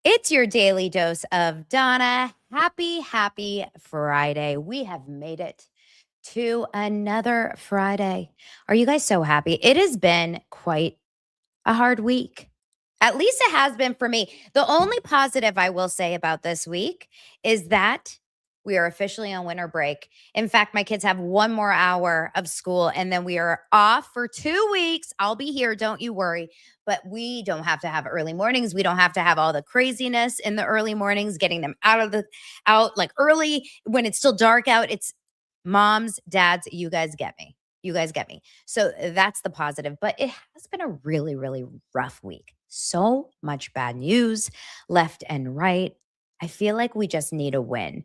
It's your daily dose of Donna. Happy Friday. We have made it to another Friday. Are you guys so happy? It has been quite a hard week. At least it has been for me. The only positive I will say about this week is that we are officially on winter break. In fact, my kids have one more hour of school and then we are off for 2 weeks. I'll be here, don't you worry. But we don't have to have early mornings. We don't have to have all the craziness in the early mornings, getting them out like early when it's still dark out. It's moms, dads, you guys get me. You guys get me. So that's the positive. But it has been a really rough week. So much bad news left and right. I feel like we just need a win.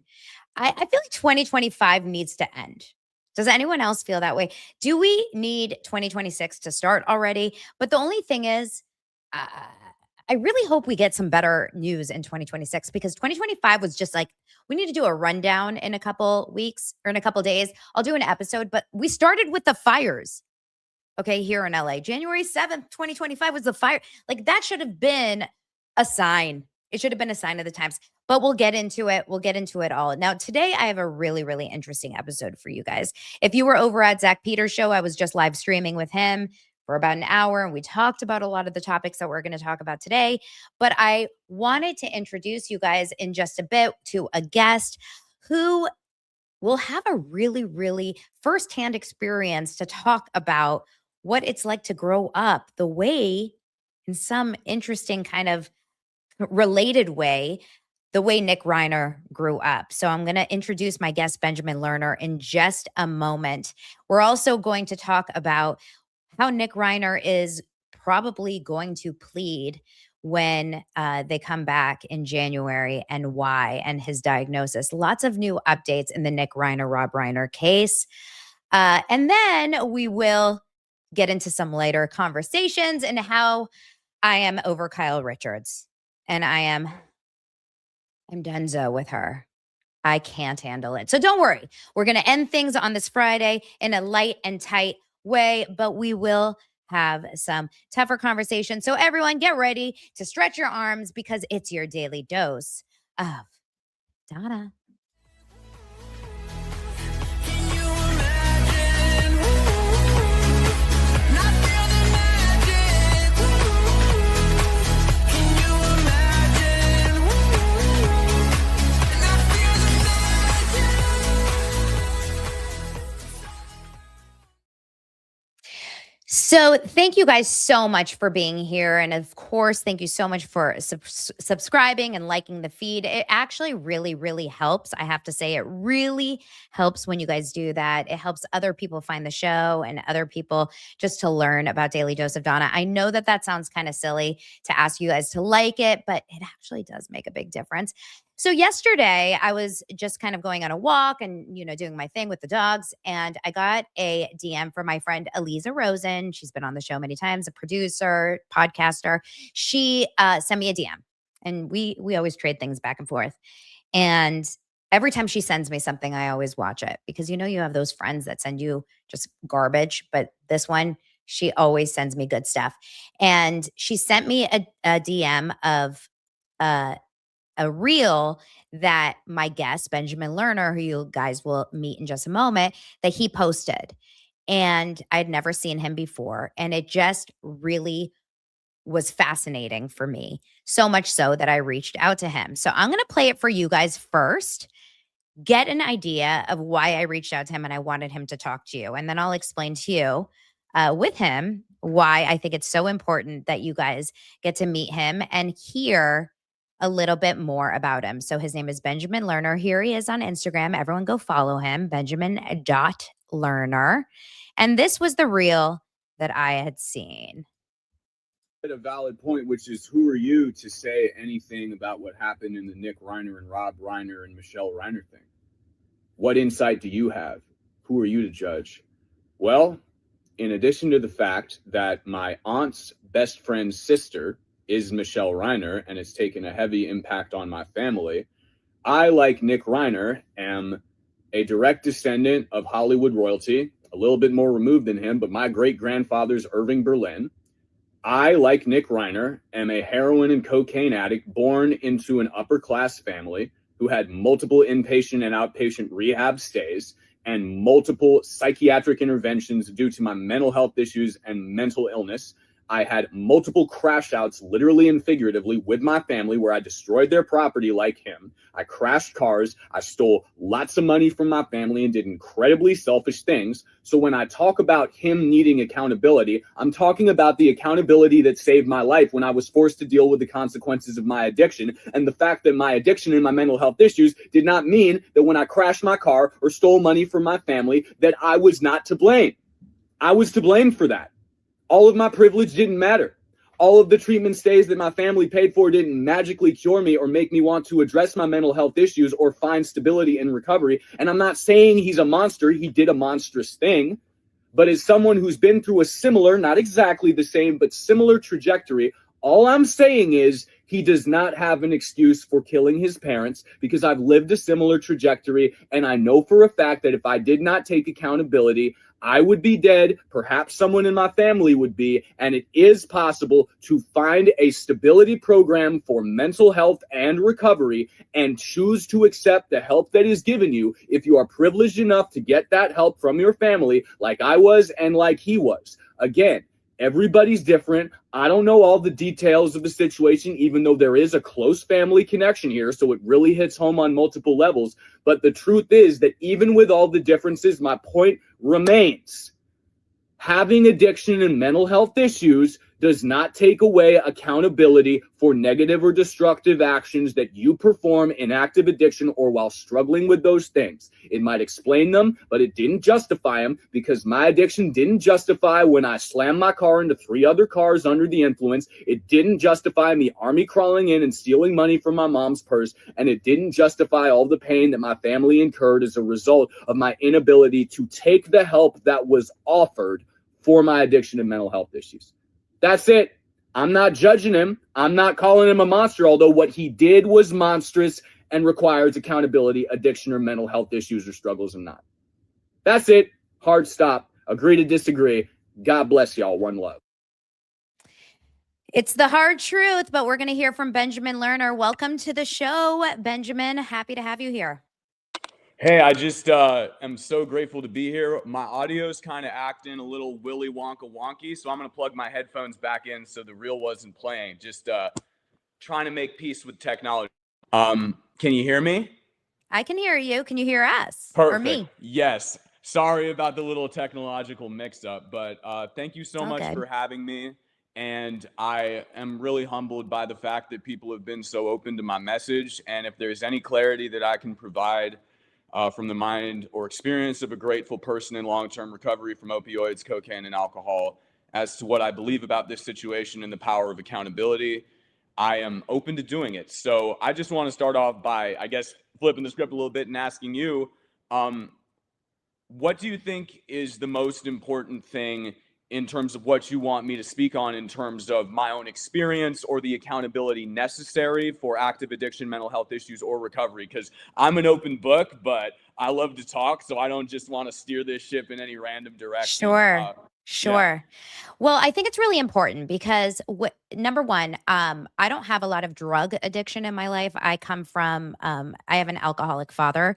I feel like 2025 needs to end. Does anyone else feel that way? Do we need 2026 to start already? But the only thing is, I really hope we get some better news in 2026 because 2025 was just like, we need to do a rundown in a couple weeks or in a couple days. I'll do an episode, but we started with the fires. Okay, here in LA. January 7th, 2025 was the fire. Like that should have been a sign. It should have been a sign of the times. But we'll get into it. We'll get into it all. Now, today I have a really interesting episode for you guys. If you were over at Zach Peters' show, I was just live streaming with him for about an hour, and we talked about a lot of the topics that we're going to talk about today. But I wanted to introduce you guys in just a bit to a guest who will have a really firsthand experience to talk about what it's like to grow up the way, in some interesting kind of related way, the way Nick Reiner grew up. So I'm going to introduce my guest, Benjamin Lerner, in just a moment. We're also going to talk about how Nick Reiner is probably going to plead when they come back in January and why, and his diagnosis. Lots of new updates in the Nick Reiner, RHOBH Reiner case. And then we will get into some later conversations and how I am over Kyle Richards. And I'm donezo with her. I can't handle it. So don't worry. We're going to end things on this Friday in a light and tight way, but we will have some tougher conversations. So everyone get ready to stretch your arms because it's your daily dose of Donna. So thank you guys so much for being here. And of course, thank you so much for subscribing and liking the feed. It actually really helps. I have to say it really helps when you guys do that. It helps other people find the show and other people just to learn about Daily Dose of Donna. I know that that sounds kind of silly to ask you guys to like it, but it actually does make a big difference. So yesterday I was just kind of going on a walk and, doing my thing with the dogs. And I got a DM from my friend, Eliza Rosen. She's been on the show many times, a producer, podcaster. She sent me a DM and we always trade things back and forth. And every time she sends me something, I always watch it because, you have those friends that send you just garbage. But this one, she always sends me good stuff. And she sent me a DM of a reel that my guest, Benjamin Lerner, who you guys will meet in just a moment, that he posted. And I'd never seen him before. And it just really was fascinating for me. So much so that I reached out to him. So I'm going to play it for you guys first, get an idea of why I reached out to him and I wanted him to talk to you. And then I'll explain to you with him why I think it's so important that you guys get to meet him and hear a little bit more about him. So his name is Benjamin Lerner. Here he is on Instagram. Everyone go follow him, Benjamin.Lerner. And this was the reel that I had seen. A valid point, which is, who are you to say anything about what happened in the Nick Reiner and RHOBH Reiner and Michele Reiner thing? What insight do you have? Who are you to judge? Well, in addition to the fact that my aunt's best friend's sister is Michele Reiner and it's taken a heavy impact on my family, I, like Nick Reiner, am a direct descendant of Hollywood royalty, a little bit more removed than him, but my great-grandfather's Irving Berlin. I, like Nick Reiner, am a heroin and cocaine addict born into an upper class family who had multiple inpatient and outpatient rehab stays and multiple psychiatric interventions due to my mental health issues and mental illness. I had multiple crash outs, literally and figuratively, with my family where I destroyed their property like him. I crashed cars. I stole lots of money from my family and did incredibly selfish things. So when I talk about him needing accountability, I'm talking about the accountability that saved my life when I was forced to deal with the consequences of my addiction. And the fact that my addiction and my mental health issues did not mean that when I crashed my car or stole money from my family, that I was not to blame. I was to blame for that. All of my privilege didn't matter. All of the treatment stays that my family paid for didn't magically cure me or make me want to address my mental health issues or find stability in recovery. And I'm not saying he's a monster. He did a monstrous thing. But as someone who's been through a similar, not exactly the same, but similar trajectory, all I'm saying is he does not have an excuse for killing his parents, because I've lived a similar trajectory. And I know for a fact that if I did not take accountability, I would be dead. Perhaps someone in my family would be. And it is possible to find a stability program for mental health and recovery and choose to accept the help that is given you if you are privileged enough to get that help from your family, like I was and like he was. Again, everybody's different. I don't know all the details of the situation, even though there is a close family connection here, so it really hits home on multiple levels. But the truth is that even with all the differences, my point remains. Having addiction and mental health issues does not take away accountability for negative or destructive actions that you perform in active addiction or while struggling with those things. It might explain them, but it didn't justify them, because my addiction didn't justify when I slammed my car into 3 other cars under the influence. It didn't justify me army crawling in and stealing money from my mom's purse. And it didn't justify all the pain that my family incurred as a result of my inability to take the help that was offered for my addiction and mental health issues. That's it. I'm not judging him. I'm not calling him a monster, although what he did was monstrous and requires accountability. Addiction or mental health issues or struggles or not. That's it. Hard stop. Agree to disagree. God bless y'all. One love. It's the hard truth, but we're going to hear from Benjamin Lerner. Welcome to the show, Benjamin. Happy to have you here. Hey, I just am so grateful to be here. My audio's kind of acting a little Willy Wonka wonky, so I'm going to plug my headphones back in so the reel wasn't playing. Just trying to make peace with technology. Can you hear me? I can hear you. Can you hear us? Perfect. Or me? Yes. Sorry about the little technological mix-up, but thank you so much for having me. And I am really humbled by the fact that people have been so open to my message. And if there's any clarity that I can provide from the mind or experience of a grateful person in long-term recovery from opioids, cocaine, and alcohol as to what I believe about this situation and the power of accountability, I am open to doing it. So I just want to start off by, I guess, flipping the script a little bit and asking you, what do you think is the most important thing in terms of what you want me to speak on in terms of my own experience or the accountability necessary for active addiction, mental health issues, or recovery? Because I'm an open book, but I love to talk, so I don't just want to steer this ship in any random direction. Sure. Well, I think it's really important because number one, I don't have a lot of drug addiction in my life. I come from, I have an alcoholic father,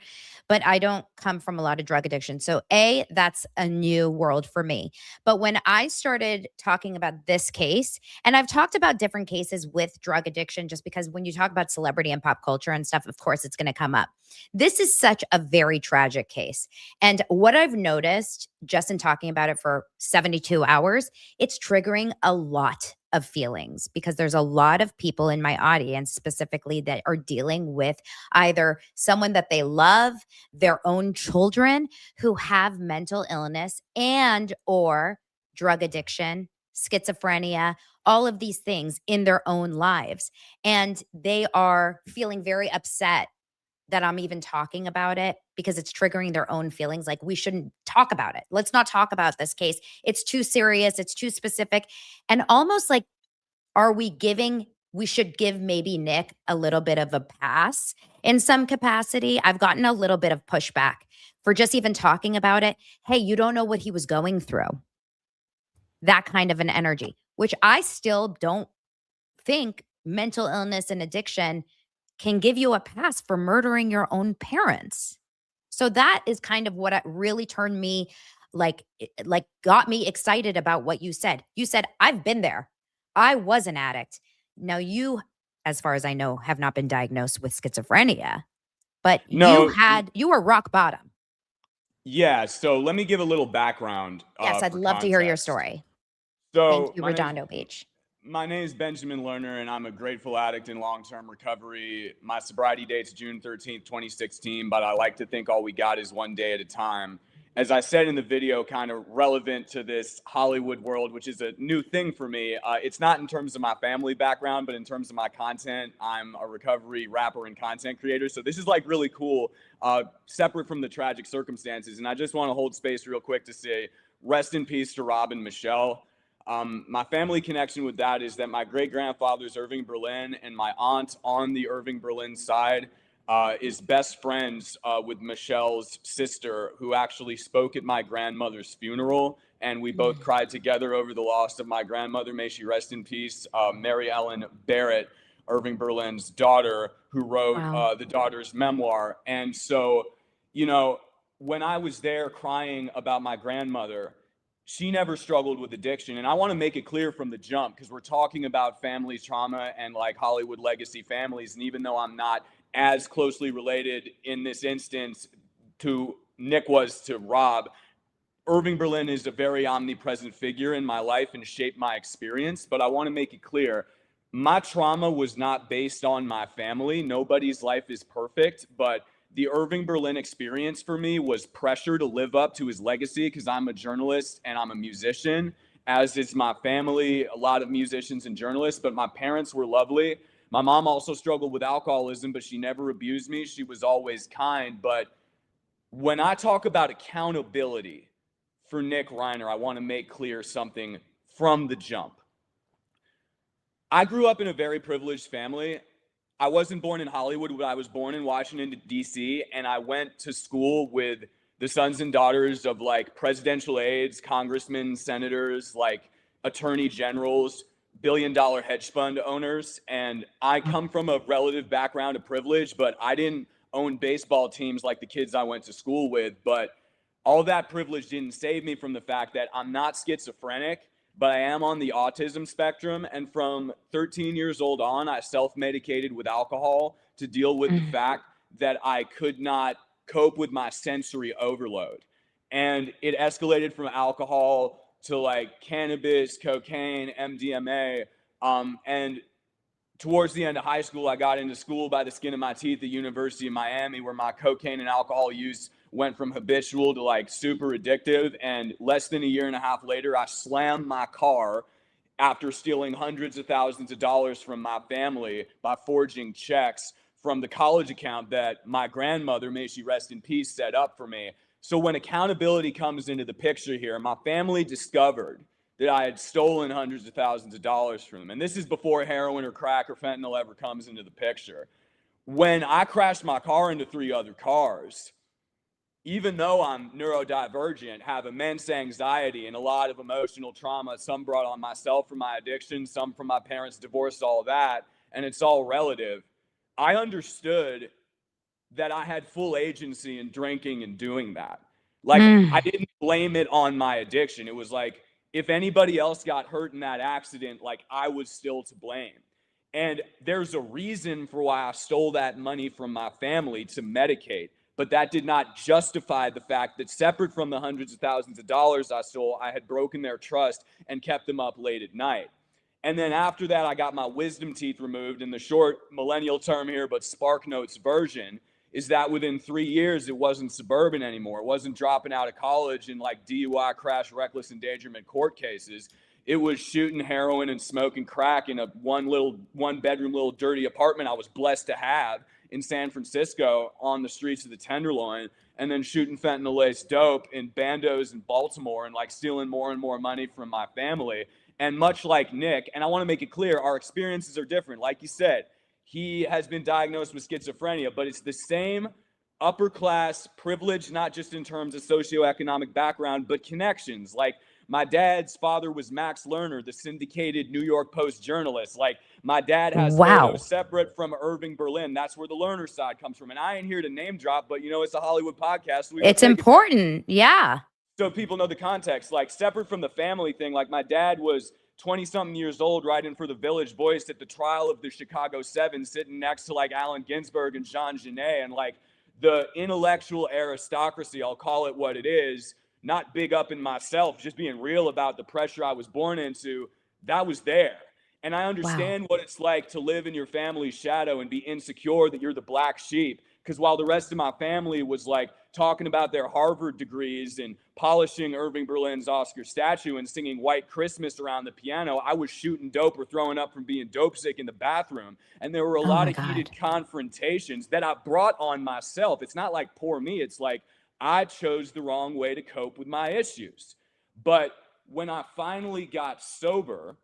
but I don't come from a lot of drug addiction. So that's a new world for me. But when I started talking about this case, and I've talked about different cases with drug addiction, just because when you talk about celebrity and pop culture and stuff, of course, it's going to come up. This is such a very tragic case. And what I've noticed just in talking about it for 72 hours, it's triggering a lot of feelings because there's a lot of people in my audience specifically that are dealing with either someone that they love, their own children who have mental illness and or drug addiction, schizophrenia, all of these things in their own lives. And they are feeling very upset that I'm even talking about it because it's triggering their own feelings. Like, we shouldn't talk about it. Let's not talk about this case. It's too serious. It's too specific. And almost like, we should give maybe Nick a little bit of a pass in some capacity. I've gotten a little bit of pushback for just even talking about it. Hey, you don't know what he was going through. that kind of an energy, which I still don't think mental illness and addiction can give you a pass for murdering your own parents. So that is kind of what really turned me like got me excited about what you said. You said, I've been there. I was an addict. Now you, as far as I know, have not been diagnosed with schizophrenia, but No, you were rock bottom. Yeah. So let me give a little background. Yes, I'd love to hear your story. So thank you, Redondo Beach. My name is Benjamin Lerner, and I'm a grateful addict in long-term recovery. My sobriety date's June 13th, 2016, but I like to think all we got is one day at a time. As I said in the video, kind of relevant to this Hollywood world, which is a new thing for me. It's not in terms of my family background, but in terms of my content. I'm a recovery rapper and content creator. So this is like really cool, separate from the tragic circumstances. And I just want to hold space real quick to say, rest in peace to Rob and Michele. My family connection with that is that my great-grandfather is Irving Berlin, and my aunt on the Irving Berlin side is best friends with Michele's sister, who actually spoke at my grandmother's funeral, and we both cried together over the loss of my grandmother. May she rest in peace. Mary Ellen Barrett, Irving Berlin's daughter, who wrote the daughter's memoir. And so, you know, when I was there crying about my grandmother, she never struggled with addiction. And I want to make it clear from the jump, because we're talking about family trauma and like Hollywood legacy families. And even though I'm not as closely related in this instance to Nick was to Rob, Irving Berlin is a very omnipresent figure in my life and shaped my experience. But I want to make it clear, my trauma was not based on my family. Nobody's life is perfect, but the Irving Berlin experience for me was pressure to live up to his legacy, because I'm a journalist and I'm a musician, as is my family, a lot of musicians and journalists, but my parents were lovely. My mom also struggled with alcoholism, but she never abused me. She was always kind. But when I talk about accountability for Nick Reiner, I want to make clear something from the jump. I grew up in a very privileged family. I wasn't born in Hollywood, but I was born in Washington, D.C., and I went to school with the sons and daughters of like presidential aides, congressmen, senators, like attorney generals, billion-dollar hedge fund owners. And I come from a relative background of privilege, but I didn't own baseball teams like the kids I went to school with. But all that privilege didn't save me from the fact that I'm not schizophrenic, but I am on the autism spectrum. And from 13 years old on, I self-medicated with alcohol to deal with the fact that I could not cope with my sensory overload. And it escalated from alcohol to like cannabis, cocaine, MDMA. And towards the end of high school, I got into school by the skin of my teeth at the University of Miami, where my cocaine and alcohol use went from habitual to like super addictive. And less than a year and a half later, I slammed my car after stealing hundreds of thousands of dollars from my family by forging checks from the college account that my grandmother, may she rest in peace, set up for me. So when accountability comes into the picture here, my family discovered that I had stolen hundreds of thousands of dollars from them. And this is before heroin or crack or fentanyl ever comes into the picture. When I crashed my car into 3 other cars, even though I'm neurodivergent, have immense anxiety and a lot of emotional trauma, some brought on myself from my addiction, some from my parents' divorce, all that, and it's all relative, I understood that I had full agency in drinking and doing that. Like, I didn't blame it on my addiction. It was like, if anybody else got hurt in that accident, like, I was still to blame. And there's a reason for why I stole that money from my family to medicate. But that did not justify the fact that, separate from the hundreds of thousands of dollars I stole, I had broken their trust and kept them up late at night. And then after that, I got my wisdom teeth removed. In the short millennial term here, but Spark Notes version, is that within 3 years, it wasn't suburban anymore. It wasn't dropping out of college in like DUI, crash, reckless endangerment court cases. It was shooting heroin and smoking crack in a one bedroom little dirty apartment I was blessed to have in San Francisco on the streets of the Tenderloin, and then shooting fentanyl-laced dope in bandos in Baltimore and like stealing more and more money from my family. And much like Nick, and I want to make it clear, our experiences are different. Like you said, he has been diagnosed with schizophrenia, but it's the same upper class privilege, not just in terms of socioeconomic background, but connections. Like, My dad's father was Max Lerner, the syndicated New York Post journalist. Like, my dad has photos separate from Irving Berlin. That's where the Lerner side comes from. And I ain't here to name drop, but, you know, it's a Hollywood podcast. So it's important. Yeah. So people know the context. Like, separate from the family thing, like, my dad was 20-something years old, writing for the Village Voice at the trial of the Chicago Seven, sitting next to, like, Allen Ginsberg and Jean Genet. And, like, the intellectual aristocracy, I'll call it what it is, not big up in myself, just being real about the pressure I was born into, that was there. And I understand what it's like to live in your family's shadow and be insecure that you're the black sheep. Because while the rest of my family was like talking about their Harvard degrees and polishing Irving Berlin's Oscar statue and singing White Christmas around the piano, I was shooting dope or throwing up from being dope sick in the bathroom. And there were a lot of heated confrontations that I brought on myself. It's not like poor me. It's like I chose the wrong way to cope with my issues. But when I finally got sober,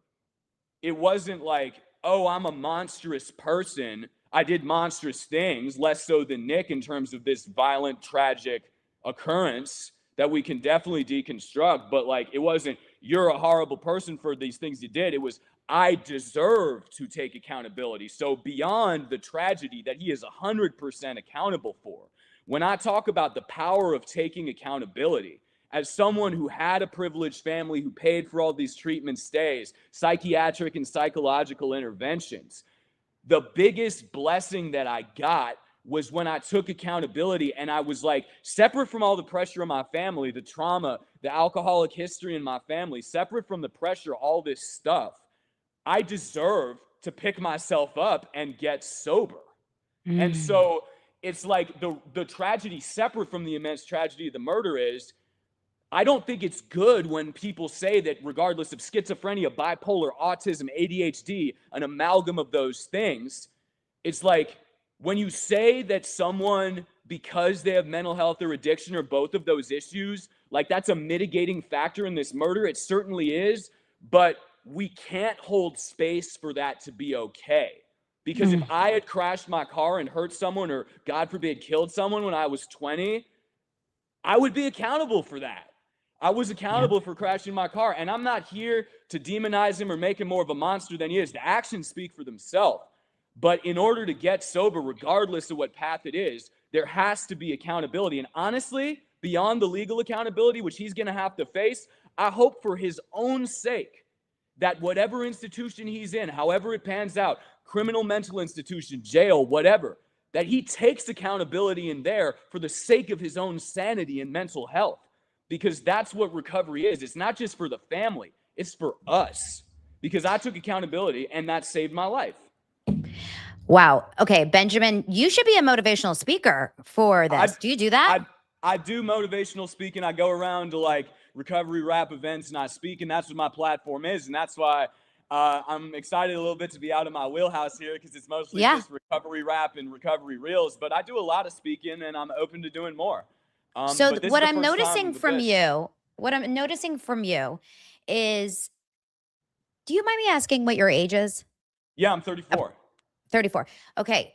it wasn't like, oh, I'm a monstrous person. I did monstrous things, less so than Nick in terms of this violent, tragic occurrence that we can definitely deconstruct. But like, it wasn't, you're a horrible person for these things you did. It was, I deserve to take accountability. So beyond the tragedy that he is 100% accountable for, when I talk about the power of taking accountability, as someone who had a privileged family who paid for all these treatment stays, psychiatric and psychological interventions, the biggest blessing that I got was when I took accountability and I was like, separate from all the pressure of my family, the trauma, the alcoholic history in my family, separate from the pressure, all this stuff, I deserve to pick myself up and get sober. And so it's like the tragedy, separate from the immense tragedy of the murder, is I don't think it's good when people say that regardless of schizophrenia, bipolar, autism, ADHD, an amalgam of those things, it's like when you say that someone, because they have mental health or addiction or both of those issues, like that's a mitigating factor in this murder. It certainly is, but we can't hold space for that to be okay. Because if I had crashed my car and hurt someone or, God forbid, killed someone when I was 20, I would be accountable for that. I was accountable for crashing my car, and I'm not here to demonize him or make him more of a monster than he is. The actions speak for themselves. But in order to get sober, regardless of what path it is, there has to be accountability. And honestly, beyond the legal accountability, which he's going to have to face, I hope for his own sake that whatever institution he's in, however it pans out, criminal mental institution, jail, whatever, that he takes accountability in there for the sake of his own sanity and mental health. Because that's what recovery is. It's not just for the family. It's for us. Because I took accountability and that saved my life. Wow. Okay, Benjamin, you should be a motivational speaker for this. Do you do that? I do motivational speaking. I go around to like recovery rap events and I speak, and that's what my platform is. And that's why I'm excited a little bit to be out of my wheelhouse here, because it's mostly just recovery rap and recovery reels. But I do a lot of speaking and I'm open to doing more. So what I'm noticing from you is, do you mind me asking what your age is? Yeah, I'm 34. 34. Okay.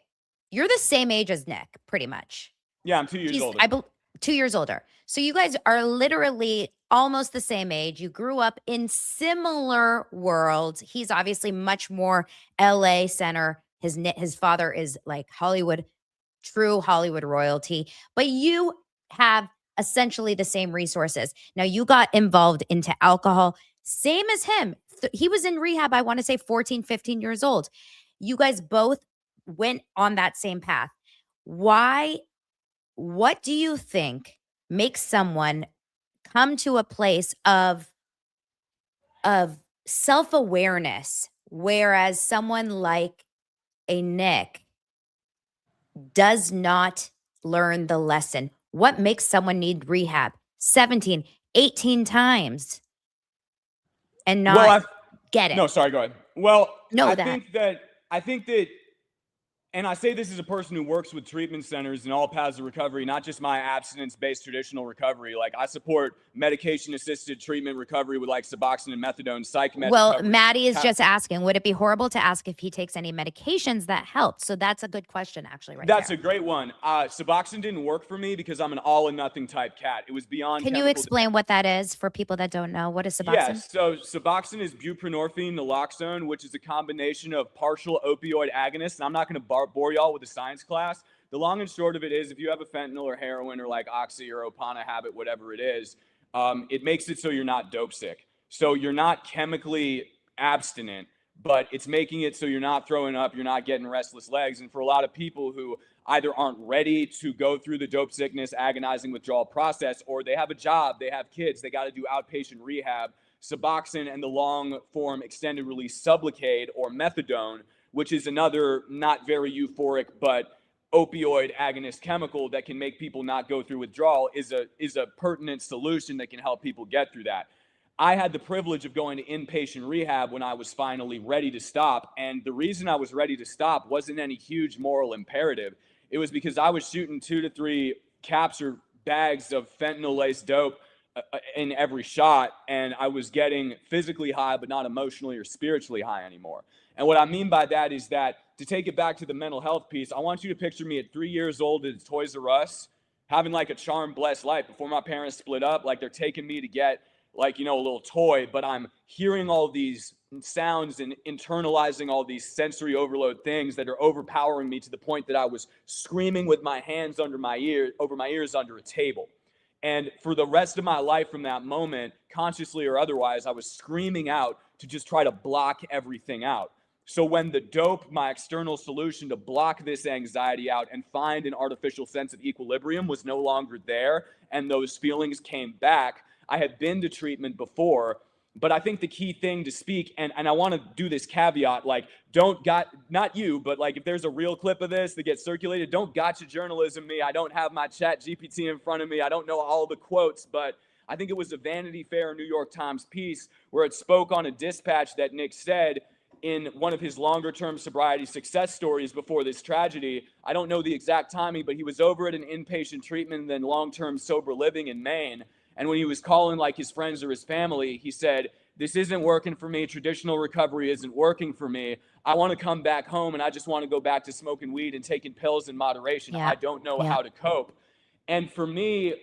You're the same age as Nick, pretty much. Yeah, I'm 2 years older. 2 years older. So you guys are literally almost the same age. You grew up in similar worlds. He's obviously much more LA center. His father is like Hollywood, true Hollywood royalty. But you have essentially the same resources. Now, you got involved into alcohol, same as him. He was in rehab, I want to say 14, 15 years old. You guys both went on that same path. Why? What do you think makes someone come to a place of self-awareness, whereas someone like a Nick does not learn the lesson? What makes someone need rehab 17, 18 times and not get it? No, sorry, go ahead. Well, no, I think that And I say this as a person who works with treatment centers and all paths of recovery, not just my abstinence-based traditional recovery. Like, I support medication-assisted treatment recovery with like Suboxone and methadone, psych med Well, recovery. Maddie is just asking, would it be horrible to ask if he takes any medications that help? So that's a good question, actually, right That's there. a great one. Suboxone didn't work for me because I'm an all-or-nothing type cat. It was beyond. Can you explain what that is for people that don't know? What is Suboxone? Yes, so Suboxone is buprenorphine naloxone, which is a combination of partial opioid agonists. And I'm not going to bore y'all with the science class. The long and short of it is, if you have a fentanyl or heroin or like oxy or Opana habit, whatever it is, it makes it so you're not dope sick. So you're not chemically abstinent, but it's making it so you're not throwing up, you're not getting restless legs. And for a lot of people who either aren't ready to go through the dope sickness, agonizing withdrawal process, or they have a job, they have kids, they got to do outpatient rehab, Suboxone and the long form extended release Sublocade or methadone, which is another not very euphoric but opioid agonist chemical that can make people not go through withdrawal, is a pertinent solution that can help people get through that. I had the privilege of going to inpatient rehab when I was finally ready to stop. And the reason I was ready to stop wasn't any huge moral imperative. It was because I was shooting 2 to 3 caps or bags of fentanyl-laced dope in every shot, and I was getting physically high, but not emotionally or spiritually high anymore. And what I mean by that is that, to take it back to the mental health piece, I want you to picture me at 3 years old at Toys R Us, having like a charmed, blessed life before my parents split up. Like, they're taking me to get like, you know, a little toy, but I'm hearing all these sounds and internalizing all these sensory overload things that are overpowering me to the point that I was screaming with my hands under my ear, over my ears under a table. And for the rest of my life from that moment, consciously or otherwise, I was screaming out to just try to block everything out. So when the dope, my external solution to block this anxiety out and find an artificial sense of equilibrium, was no longer there, and those feelings came back, I had been to treatment before. But I think the key thing to speak, and I want to do this caveat, like, not you, but like, if there's a real clip of this that gets circulated, don't gotcha journalism me. I don't have my chat GPT in front of me. I don't know all the quotes, but I think it was a Vanity Fair New York Times piece where it spoke on a dispatch that Nick said in one of his longer-term sobriety success stories before this tragedy. I don't know the exact timing, but he was over at an inpatient treatment and then long-term sober living in Maine. And when he was calling like his friends or his family, he said, "This isn't working for me. Traditional recovery isn't working for me. I want to come back home and I just want to go back to smoking weed and taking pills in moderation. I don't know how to cope." And for me,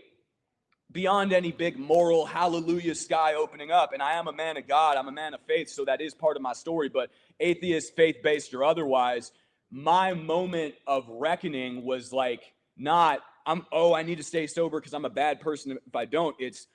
beyond any big moral hallelujah sky opening up, and I am a man of God, I'm a man of faith, so that is part of my story, but atheist, faith-based or otherwise, my moment of reckoning was like, not, I need to stay sober because I'm a bad person if I don't. It's,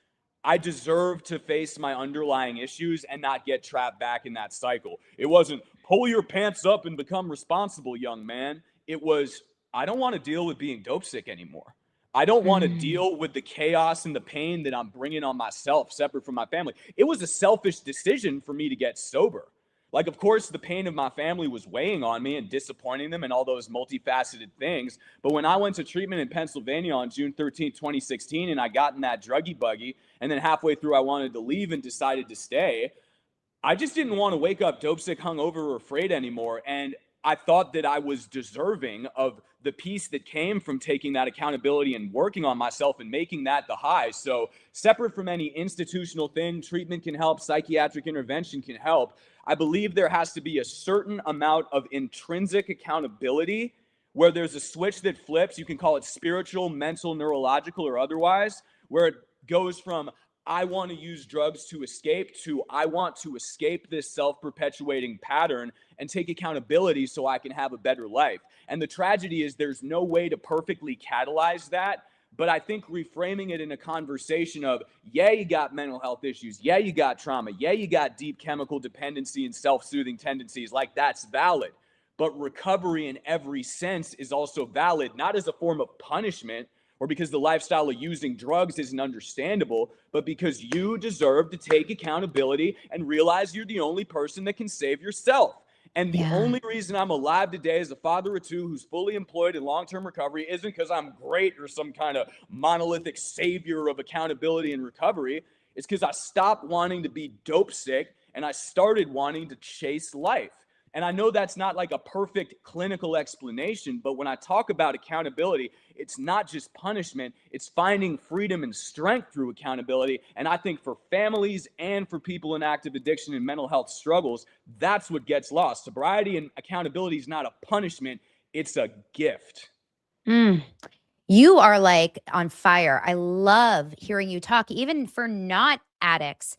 I deserve to face my underlying issues and not get trapped back in that cycle. It wasn't pull your pants up and become responsible, young man. It was, I don't want to deal with being dope sick anymore. I don't want to deal with the chaos and the pain that I'm bringing on myself, separate from my family. It was a selfish decision for me to get sober. Like, of course, the pain of my family was weighing on me and disappointing them and all those multifaceted things. But when I went to treatment in Pennsylvania on June 13, 2016, and I got in that druggy buggy, and then halfway through I wanted to leave and decided to stay, I just didn't want to wake up dope sick, hungover, or afraid anymore. And I thought that I was deserving of the peace that came from taking that accountability and working on myself and making that the high. So separate from any institutional thing, treatment can help, psychiatric intervention can help. I believe there has to be a certain amount of intrinsic accountability where there's a switch that flips. You can call it spiritual, mental, neurological, or otherwise, where it goes from I want to use drugs to escape to I want to escape this self-perpetuating pattern and take accountability so I can have a better life. And the tragedy is there's no way to perfectly catalyze that. But I think reframing it in a conversation of, yeah, you got mental health issues. Yeah, you got trauma. Yeah, you got deep chemical dependency and self-soothing tendencies. Like, that's valid. But recovery in every sense is also valid, not as a form of punishment, or because the lifestyle of using drugs isn't understandable, but because you deserve to take accountability and realize you're the only person that can save yourself. And the only reason I'm alive today as a father of two who's fully employed in long-term recovery isn't because I'm great or some kind of monolithic savior of accountability and recovery. It's because I stopped wanting to be dope sick and I started wanting to chase life. And I know that's not like a perfect clinical explanation, but when I talk about accountability, it's not just punishment, it's finding freedom and strength through accountability. And I think for families and for people in active addiction and mental health struggles, that's what gets lost. Sobriety and accountability is not a punishment, it's a gift. You are like on fire. I love hearing you talk, even for not addicts.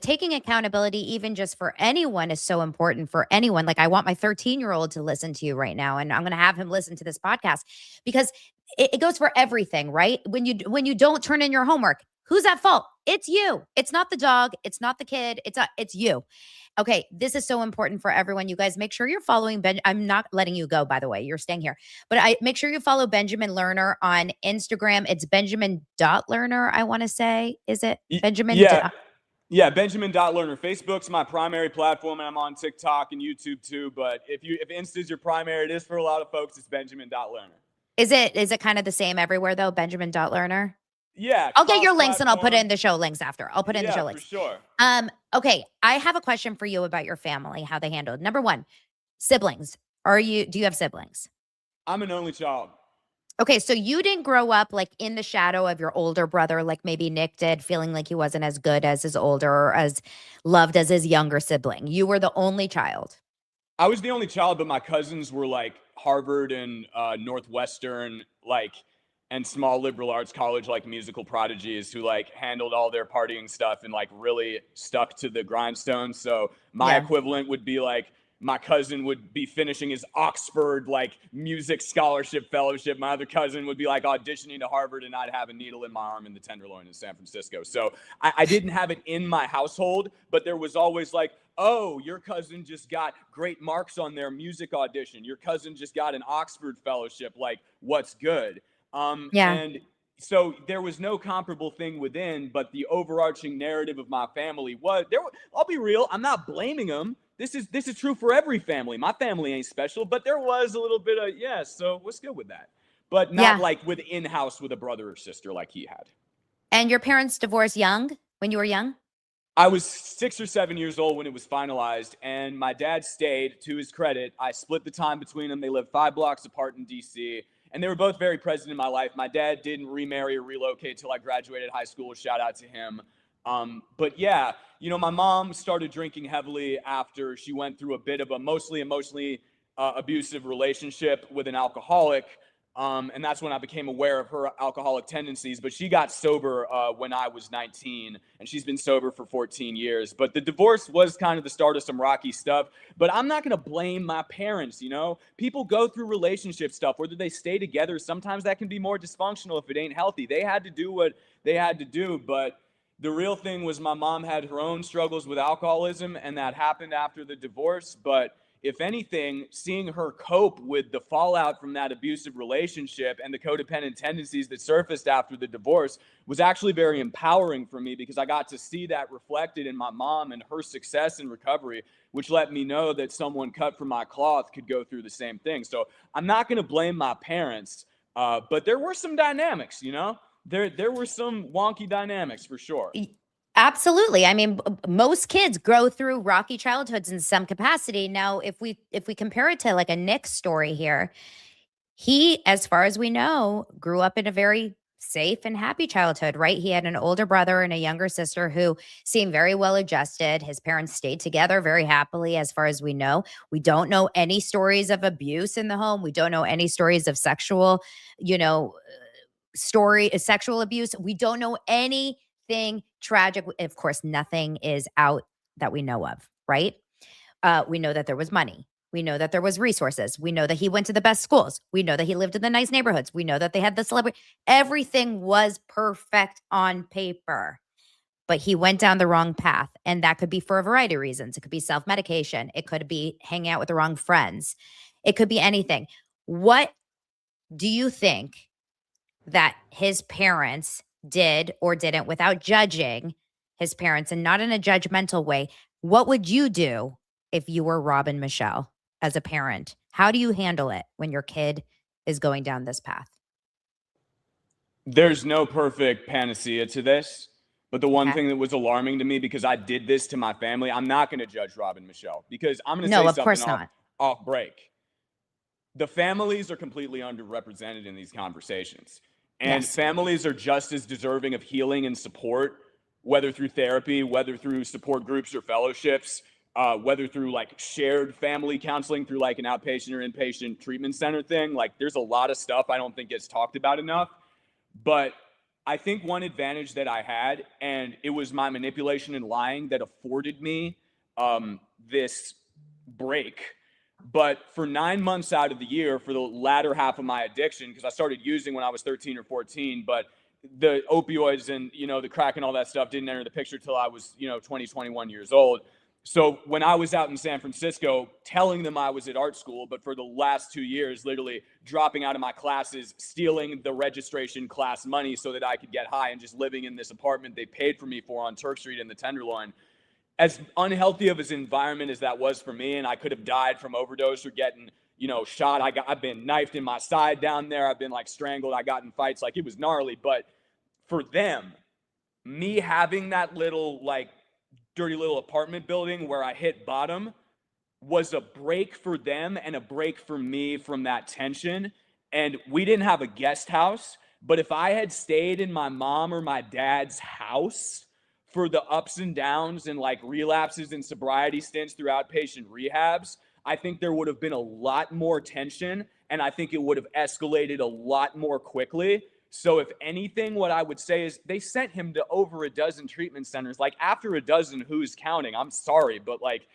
Taking accountability, even just for anyone, is so important for anyone. Like, I want my 13-year-old to listen to you right now, and I'm going to have him listen to this podcast, because it goes for everything, right? When you don't turn in your homework, who's at fault? It's you. It's not the dog. It's not the kid. It's you. Okay, this is so important for everyone. You guys, make sure you're following Ben. I'm not letting you go, by the way. You're staying here. But make sure you follow Benjamin Lerner on Instagram. It's Benjamin.Lerner, I want to say. Is it Benjamin? Yeah, Benjamin.Lerner. Facebook's my primary platform, and I'm on TikTok and YouTube too. But if Insta's your primary, it is for a lot of folks, it's Benjamin.Lerner. Is it kind of the same everywhere though, Benjamin.Lerner? Yeah. I'll get your links and I'll put it in the show links after. I'll put it in the show links. For sure. Okay. I have a question for you about your family, how they handled. Number one, siblings. Do you have siblings? I'm an only child. Okay, so you didn't grow up like in the shadow of your older brother, like maybe Nick did, feeling like he wasn't as good as his older or as loved as his younger sibling. You were the only child. I was the only child, but my cousins were like Harvard and Northwestern, like, and small liberal arts college, like musical prodigies who like handled all their partying stuff and like really stuck to the grindstone. So my equivalent would be like, my cousin would be finishing his Oxford like music scholarship fellowship. My other cousin would be like auditioning to Harvard, and I'd have a needle in my arm in the Tenderloin in San Francisco. So I didn't have it in my household, but there was always like, oh, your cousin just got great marks on their music audition. Your cousin just got an Oxford fellowship. Like, what's good? And so there was no comparable thing within, but the overarching narrative of my family was there. I'll be real. I'm not blaming them. This is true for every family. My family ain't special, but there was a little bit of, so what's good with that? But not like with in-house with a brother or sister like he had. And your parents divorced young, when you were young? I was 6 or 7 years old when it was finalized, and my dad stayed. To his credit, I split the time between them. They lived 5 blocks apart in D.C., and they were both very present in my life. My dad didn't remarry or relocate till I graduated high school. Shout out to him. But yeah, my mom started drinking heavily after she went through a bit of a mostly emotionally abusive relationship with an alcoholic. And that's when I became aware of her alcoholic tendencies. But she got sober when I was 19, and she's been sober for 14 years. But the divorce was kind of the start of some rocky stuff. But I'm not going to blame my parents, People go through relationship stuff, whether they stay together. Sometimes that can be more dysfunctional if it ain't healthy. They had to do what they had to do, but the real thing was my mom had her own struggles with alcoholism, and that happened after the divorce. But if anything, seeing her cope with the fallout from that abusive relationship and the codependent tendencies that surfaced after the divorce was actually very empowering for me, because I got to see that reflected in my mom and her success in recovery, which let me know that someone cut from my cloth could go through the same thing. So I'm not going to blame my parents, but there were some dynamics, There were some wonky dynamics for sure. Absolutely. I mean, most kids grow through rocky childhoods in some capacity. Now, if we compare it to like a Nick story here, he, as far as we know, grew up in a very safe and happy childhood, right? He had an older brother and a younger sister who seemed very well adjusted. His parents stayed together very happily, as far as we know. We don't know any stories of abuse in the home. We don't know any stories of sexual, sexual abuse. We don't know anything tragic. Of course, nothing is out that we know of, right? We know that there was money. We know that there was resources. We know that he went to the best schools. We know that he lived in the nice neighborhoods. We know that they had the celebrity. Everything was perfect on paper, but he went down the wrong path. And that could be for a variety of reasons. It could be self-medication. It could be hanging out with the wrong friends. It could be anything. What do you think that his parents did or didn't, without judging his parents and not in a judgmental way? What would you do if you were Rob and Michele as a parent? How do you handle it when your kid is going down this path? There's no perfect panacea to this, But the one thing that was alarming to me, because I did this to my family, I'm not going to judge Rob and Michele, because I'm going to say something off break. The families are completely underrepresented in these conversations. And families are just as deserving of healing and support, whether through therapy, whether through support groups or fellowships, whether through like shared family counseling through like an outpatient or inpatient treatment center thing. Like there's a lot of stuff I don't think gets talked about enough. But I think one advantage that I had, and it was my manipulation and lying that afforded me this break. But for 9 months out of the year, for the latter half of my addiction, because I started using when I was 13 or 14, but the opioids and, the crack and all that stuff didn't enter the picture till I was, 20, 21 years old. So when I was out in San Francisco telling them I was at art school, but for the last 2 years, literally dropping out of my classes, stealing the registration class money so that I could get high and just living in this apartment they paid for me for on Turk Street in the Tenderloin. As unhealthy of an environment as that was for me, and I could have died from overdose or getting, shot. I've been knifed in my side down there. I've been like strangled. I got in fights. Like it was gnarly. But for them, me having that little like dirty little apartment building where I hit bottom was a break for them and a break for me from that tension. And we didn't have a guest house, but if I had stayed in my mom or my dad's house for the ups and downs and like relapses and sobriety stints through outpatient rehabs, I think there would have been a lot more tension, and I think it would have escalated a lot more quickly. So if anything, what I would say is they sent him to over a dozen treatment centers. Like after a dozen, who's counting? I'm sorry, but like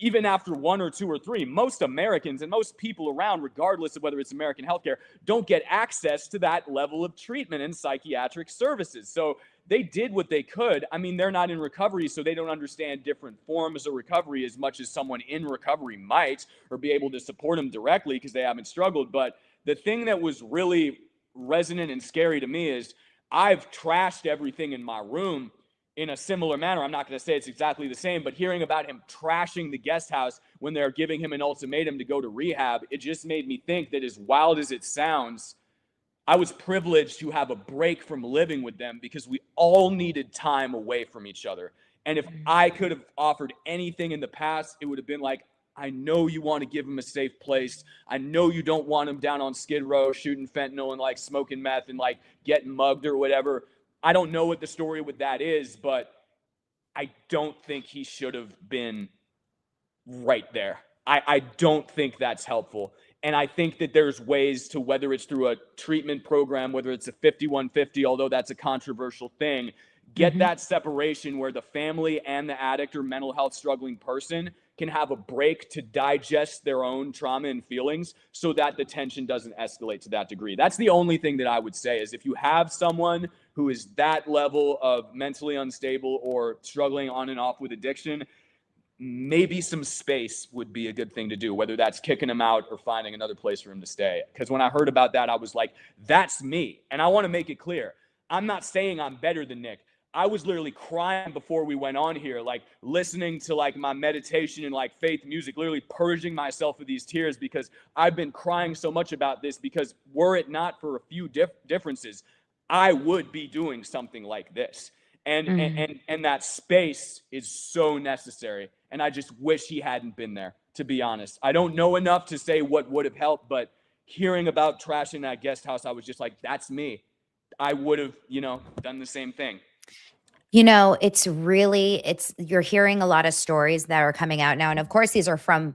even after 1 or 2 or 3, most Americans and most people around, regardless of whether it's American healthcare, don't get access to that level of treatment and psychiatric services. So they did what they could. I mean, they're not in recovery, so they don't understand different forms of recovery as much as someone in recovery might, or be able to support them directly because they haven't struggled. But the thing that was really resonant and scary to me is I've trashed everything in my room in a similar manner. I'm not going to say it's exactly the same, but hearing about him trashing the guest house when they're giving him an ultimatum to go to rehab, it just made me think that as wild as it sounds, I was privileged to have a break from living with them because we all needed time away from each other. And if I could have offered anything in the past, it would have been like, I know you want to give him a safe place. I know you don't want him down on Skid Row shooting fentanyl and like smoking meth and like getting mugged or whatever. I don't know what the story with that is, but I don't think he should have been right there. I don't think that's helpful. And I think that there's ways to, whether it's through a treatment program, whether it's a 5150, although that's a controversial thing, get that separation where the family and the addict or mental health struggling person can have a break to digest their own trauma and feelings so that the tension doesn't escalate to that degree. That's the only thing that I would say is if you have someone who is that level of mentally unstable or struggling on and off with addiction, maybe some space would be a good thing to do, whether that's kicking him out or finding another place for him to stay. Because when I heard about that, I was like, that's me. And I want to make it clear. I'm not saying I'm better than Nick. I was literally crying before we went on here, like listening to like my meditation and like faith music, literally purging myself of these tears because I've been crying so much about this, because were it not for a few differences, I would be doing something like this. And that space is so necessary. And I just wish he hadn't been there, to be honest. I don't know enough to say what would have helped, but hearing about trashing that guest house, I was just like, that's me. I would have, done the same thing. You're hearing a lot of stories that are coming out now. And of course, these are from,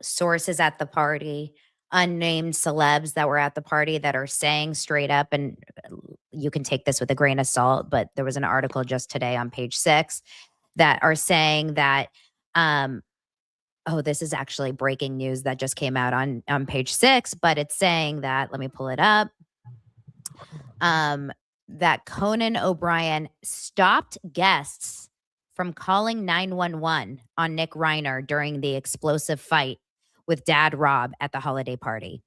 sources at the party, unnamed celebs that were at the party that are saying straight up, and you can take this with a grain of salt, but there was an article just today on page 6 that are saying that, this is actually breaking news that just came out on page 6, but it's saying that, let me pull it up. That Conan O'Brien stopped guests from calling 911 on Nick Reiner during the explosive fight with Dad Rob at the holiday party.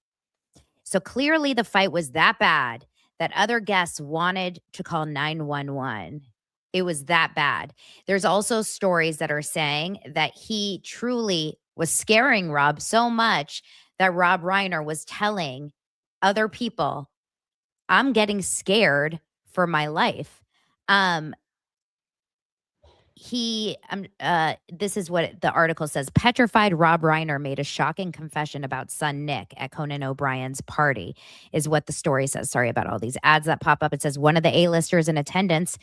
So clearly the fight was that bad that other guests wanted to call 911. It was that bad. There's also stories that are saying that he truly was scaring Rob so much that Rob Reiner was telling other people, I'm getting scared for my life. this is what the article says. Petrified RHOBH Reiner made a shocking confession about son Nick at Conan O'Brien's party, is what the story says. Sorry about all these ads that pop up. It says one of the A-listers in attendance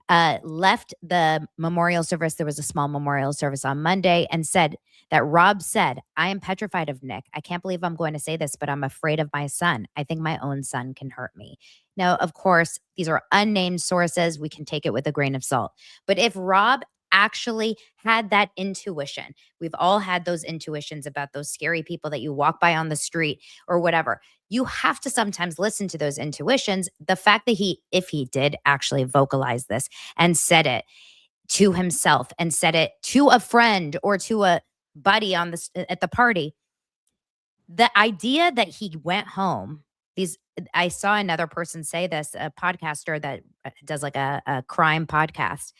left the memorial service. There was a small memorial service on Monday, and said that Rob said, "I am petrified of Nick. I can't believe I'm going to say this, but I'm afraid of my son. I think my own son can hurt me." Now, of course, these are unnamed sources. We can take it with a grain of salt. But if Rob actually had that intuition, we've all had those intuitions about those scary people that you walk by on the street or whatever. You have to sometimes listen to those intuitions. The fact that if he did actually vocalize this and said it to himself and said it to a friend or to a buddy at the party, the idea that he went home, I saw another person say this, a podcaster that does like a crime podcast.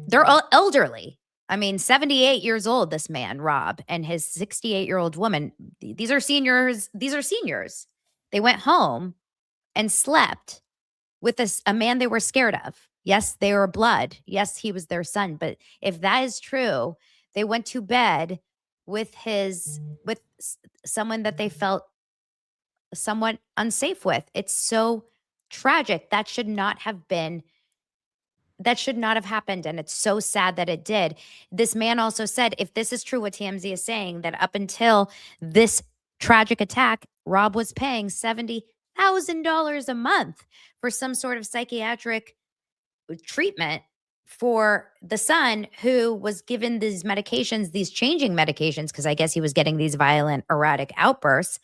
They're all elderly. I mean, 78 years old, this man, Rob, and his 68-year-old woman. These are seniors. They went home and slept with a man they were scared of. Yes, they were blood. Yes, he was their son. But if that is true, they went to bed with someone that they felt somewhat unsafe with. It's so tragic. That should not have happened. And it's so sad that it did. This man also said, if this is true, what TMZ is saying, that up until this tragic attack, Rob was paying $70,000 a month for some sort of psychiatric treatment for the son, who was given these medications, these changing medications, because I guess he was getting these violent, erratic outbursts.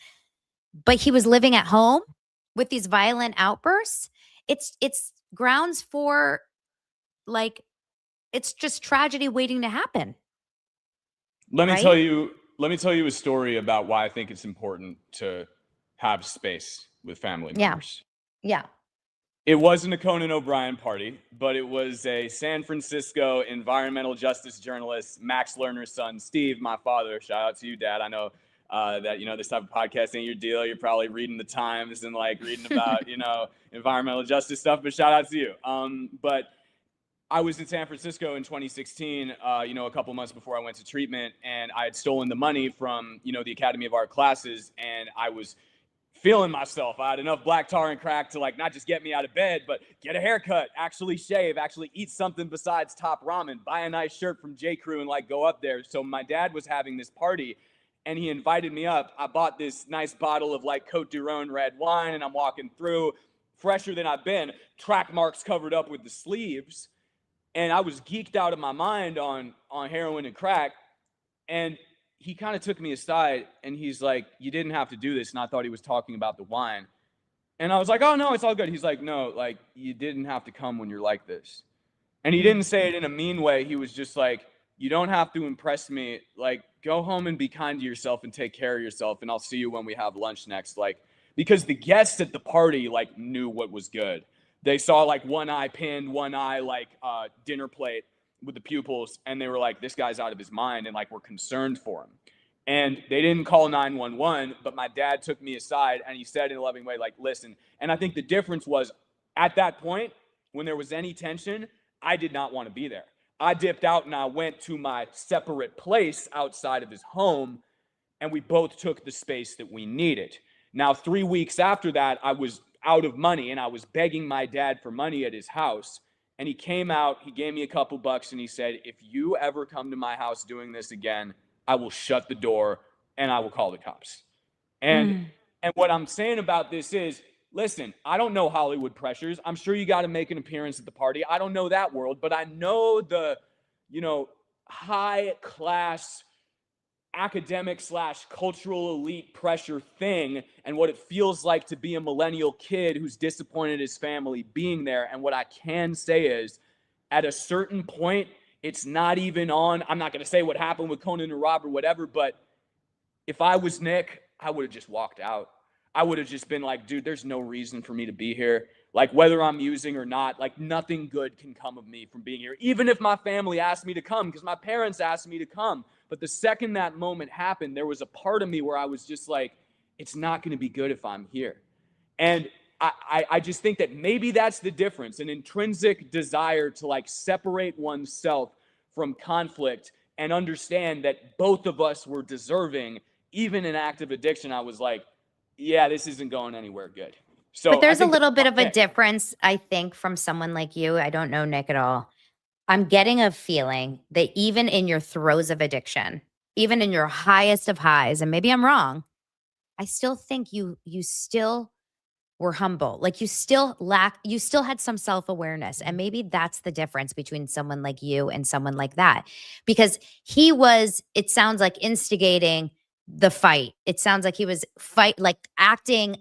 But he was living at home with these violent outbursts. It's grounds for, like, it's just tragedy waiting to happen. Let me tell you a story about why I think it's important to have space with family members. Yeah. It wasn't a Conan O'Brien party, but it was a San Francisco environmental justice journalist, Max Lerner's son, Steve, my father. Shout out to you, Dad. I know that, this type of podcast ain't your deal. You're probably reading the Times and like reading about, environmental justice stuff, but shout out to you. But I was in San Francisco in 2016, a couple months before I went to treatment, and I had stolen the money from, the Academy of Art classes, and I was feeling myself. I had enough black tar and crack to like not just get me out of bed, but get a haircut, actually shave, actually eat something besides Top Ramen, buy a nice shirt from J. Crew and like go up there. So my dad was having this party and he invited me up. I bought this nice bottle of like Cote du Rhone red wine, and I'm walking through, fresher than I've been, track marks covered up with the sleeves. And I was geeked out of my mind on heroin and crack. And he kind of took me aside and he's like, "You didn't have to do this." And I thought he was talking about the wine. And I was like, "Oh no, it's all good." He's like, "No, like you didn't have to come when you're like this." And he didn't say it in a mean way. He was just like, "You don't have to impress me. Like, go home and be kind to yourself and take care of yourself. And I'll see you when we have lunch next." Like, because the guests at the party like knew what was good. They saw like one eye pinned, one eye like dinner plate with the pupils, and they were like, "This guy's out of his mind," and like we're concerned for him. And they didn't call 911, but my dad took me aside and he said in a loving way, like, "Listen." And I think the difference was at that point, when there was any tension, I did not want to be there. I dipped out and I went to my separate place outside of his home, and we both took the space that we needed. Now, 3 weeks after that, I was out of money and I was begging my dad for money at his house. And he came out, he gave me a couple bucks and he said, "If you ever come to my house doing this again, I will shut the door and I will call the cops." And what I'm saying about this is, listen, I don't know Hollywood pressures. I'm sure you got to make an appearance at the party. I don't know that world, but I know the, high class academic / cultural elite pressure thing and what it feels like to be a millennial kid who's disappointed his family being there. And what I can say is, at a certain point, it's not even on. I'm not going to say what happened with Conan and Rob or whatever, but if I was Nick, I would have just walked out. I would have just been like, "Dude, there's no reason for me to be here. Like, whether I'm using or not, like nothing good can come of me from being here. Even if my family asked me to come, because my parents asked me to come." But the second that moment happened, there was a part of me where I was just like, it's not going to be good if I'm here. And I just think that maybe that's the difference, an intrinsic desire to like separate oneself from conflict and understand that both of us were deserving. Even in active addiction, I was like, yeah, this isn't going anywhere good. So but there's a little bit of a difference, I think, from someone like you. I don't know Nick at all. I'm getting a feeling that even in your throes of addiction, even in your highest of highs, and maybe I'm wrong, I still think you still were humble. Like you still had some self-awareness. And maybe that's the difference between someone like you and someone like that. Because he was, it sounds like, instigating the fight. It sounds like he was acting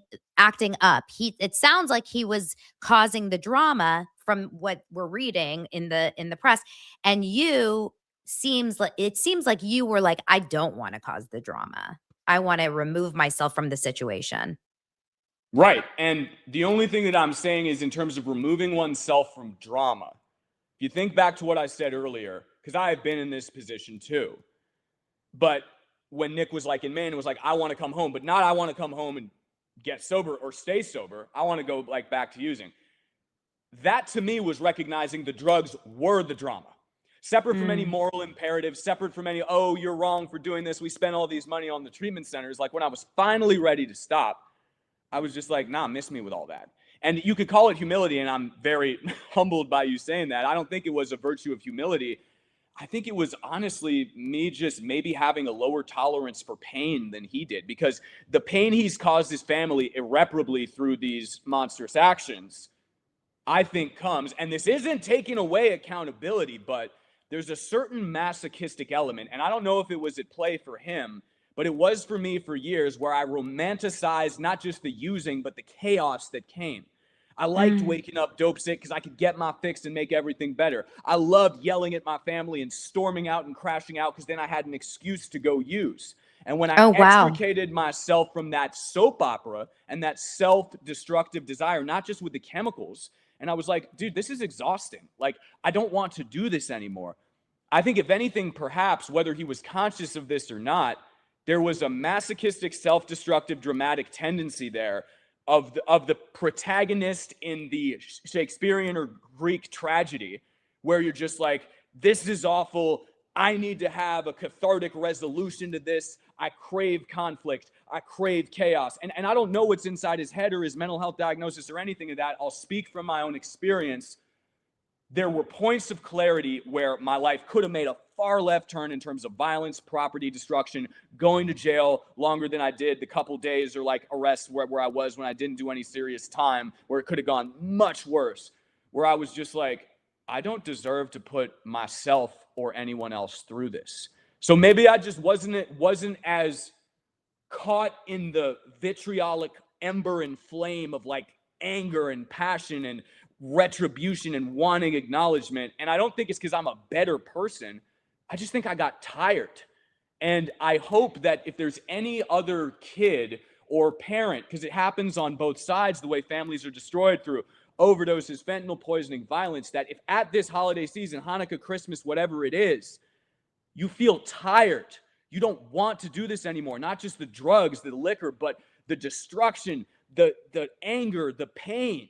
up. It sounds like he was causing the drama from what we're reading in the press. And it seems like you were like, I don't want to cause the drama. I want to remove myself from the situation. Right. And the only thing that I'm saying is in terms of removing oneself from drama. If you think back to what I said earlier, because I have been in this position too. But when Nick was like in Maine, it was like, I want to come home, but not I want to come home and get sober or stay sober. I want to go like back to using. That to me was recognizing the drugs were the drama. Separate from any moral imperative, separate from any, oh, you're wrong for doing this. We spent all these money on the treatment centers. Like when I was finally ready to stop, I was just like, nah, miss me with all that. And you could call it humility, and I'm very humbled by you saying that. I don't think it was a virtue of humility. I think it was honestly me just maybe having a lower tolerance for pain than he did, because the pain he's caused his family irreparably through these monstrous actions, I think comes, and this isn't taking away accountability, but there's a certain masochistic element, and I don't know if it was at play for him, but it was for me for years, where I romanticized not just the using, but the chaos that came. I liked waking up dope sick because I could get my fix and make everything better. I loved yelling at my family and storming out and crashing out because then I had an excuse to go use. And when I extricated myself from that soap opera and that self-destructive desire, not just with the chemicals, and I was like, dude, this is exhausting. Like, I don't want to do this anymore. I think if anything, perhaps, whether he was conscious of this or not, there was a masochistic, self-destructive, dramatic tendency there of the protagonist in the Shakespearean or Greek tragedy, where you're just like, this is awful. I need to have a cathartic resolution to this. I crave conflict. I crave chaos. And I don't know what's inside his head or his mental health diagnosis or anything of that. I'll speak from my own experience. There were points of clarity where my life could have made a far left turn in terms of violence, property destruction, going to jail longer than I did, the couple days or like arrest where I was when I didn't do any serious time, where it could have gone much worse, where I was just like, I don't deserve to put myself or anyone else through this. So maybe I just wasn't as caught in the vitriolic ember and flame of like anger and passion and retribution and wanting acknowledgement. And I don't think it's because I'm a better person. I just think I got tired. And I hope that if there's any other kid or parent, because it happens on both sides, the way families are destroyed through overdoses, fentanyl poisoning, violence, that if at this holiday season, Hanukkah, Christmas, whatever it is, you feel tired, you don't want to do this anymore, not just the drugs, the liquor, but the destruction, the anger, the pain,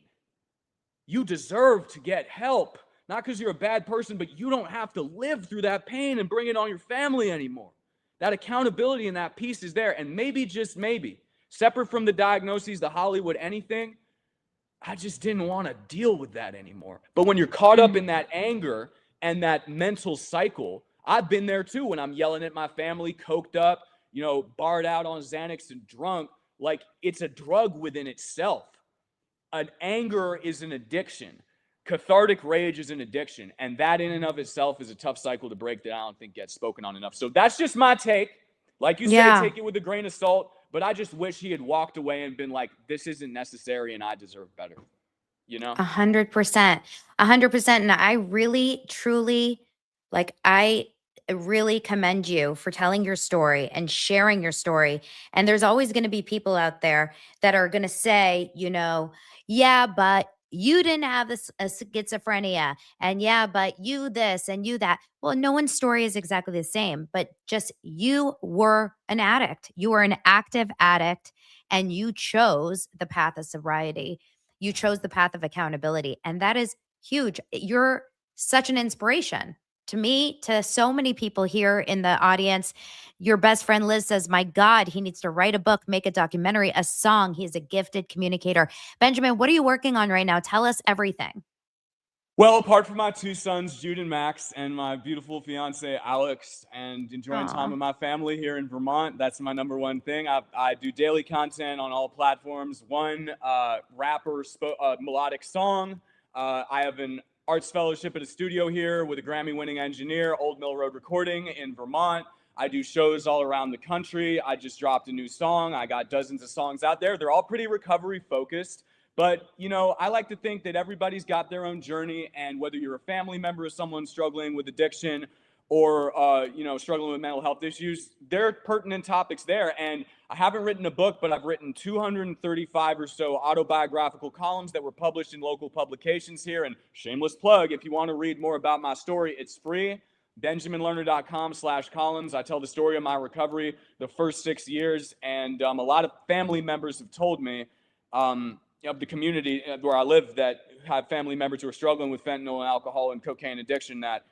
you deserve to get help. Not because you're a bad person, but you don't have to live through that pain and bring it on your family anymore. That accountability and that piece is there. And maybe, just maybe, separate from the diagnoses, the Hollywood, anything, I just didn't want to deal with that anymore. But when you're caught up in that anger and that mental cycle, I've been there too, when I'm yelling at my family, coked up, barred out on Xanax and drunk. Like, it's a drug within itself. An anger is an addiction. Cathartic rage is an addiction. And that in and of itself is a tough cycle to break that I don't think gets spoken on enough. So that's just my take. Like you say, take it with a grain of salt. But I just wish he had walked away and been like, this isn't necessary and I deserve better. 100%. 100%. And I really, truly, I really commend you for telling your story and sharing your story. And there's always going to be people out there that are going to say, yeah, but you didn't have this schizophrenia, and yeah, but you this and you that. Well, no one's story is exactly the same, but just you were an addict. You were an active addict and you chose the path of sobriety. You chose the path of accountability. And that is huge. You're such an inspiration to me, to so many people here in the audience. Your best friend Liz says, my God, he needs to write a book, make a documentary, a song. He's a gifted communicator. Benjamin, what are you working on right now? Tell us everything. Well, apart from my 2 sons, Jude and Max, and my beautiful fiance, Alex, and enjoying time with my family here in Vermont, that's my number one thing. I do daily content on all platforms. One rapper, melodic song. I have an arts fellowship at a studio here with a Grammy-winning engineer, Old Mill Road Recording in Vermont. I do shows all around the country. I just dropped a new song. I got dozens of songs out there. They're all pretty recovery focused. But, you know, I like to think that everybody's got their own journey, and whether you're a family member of someone struggling with addiction or, you know, struggling with mental health issues, there are pertinent topics there. And I haven't written a book, but I've written 235 or so autobiographical columns that were published in local publications here. And shameless plug, if you want to read more about my story, it's free. BenjaminLerner.com/columns. I tell the story of my recovery the first 6 years. And a lot of family members have told me, of the community where I live that have family members who are struggling with fentanyl and alcohol and cocaine addiction, that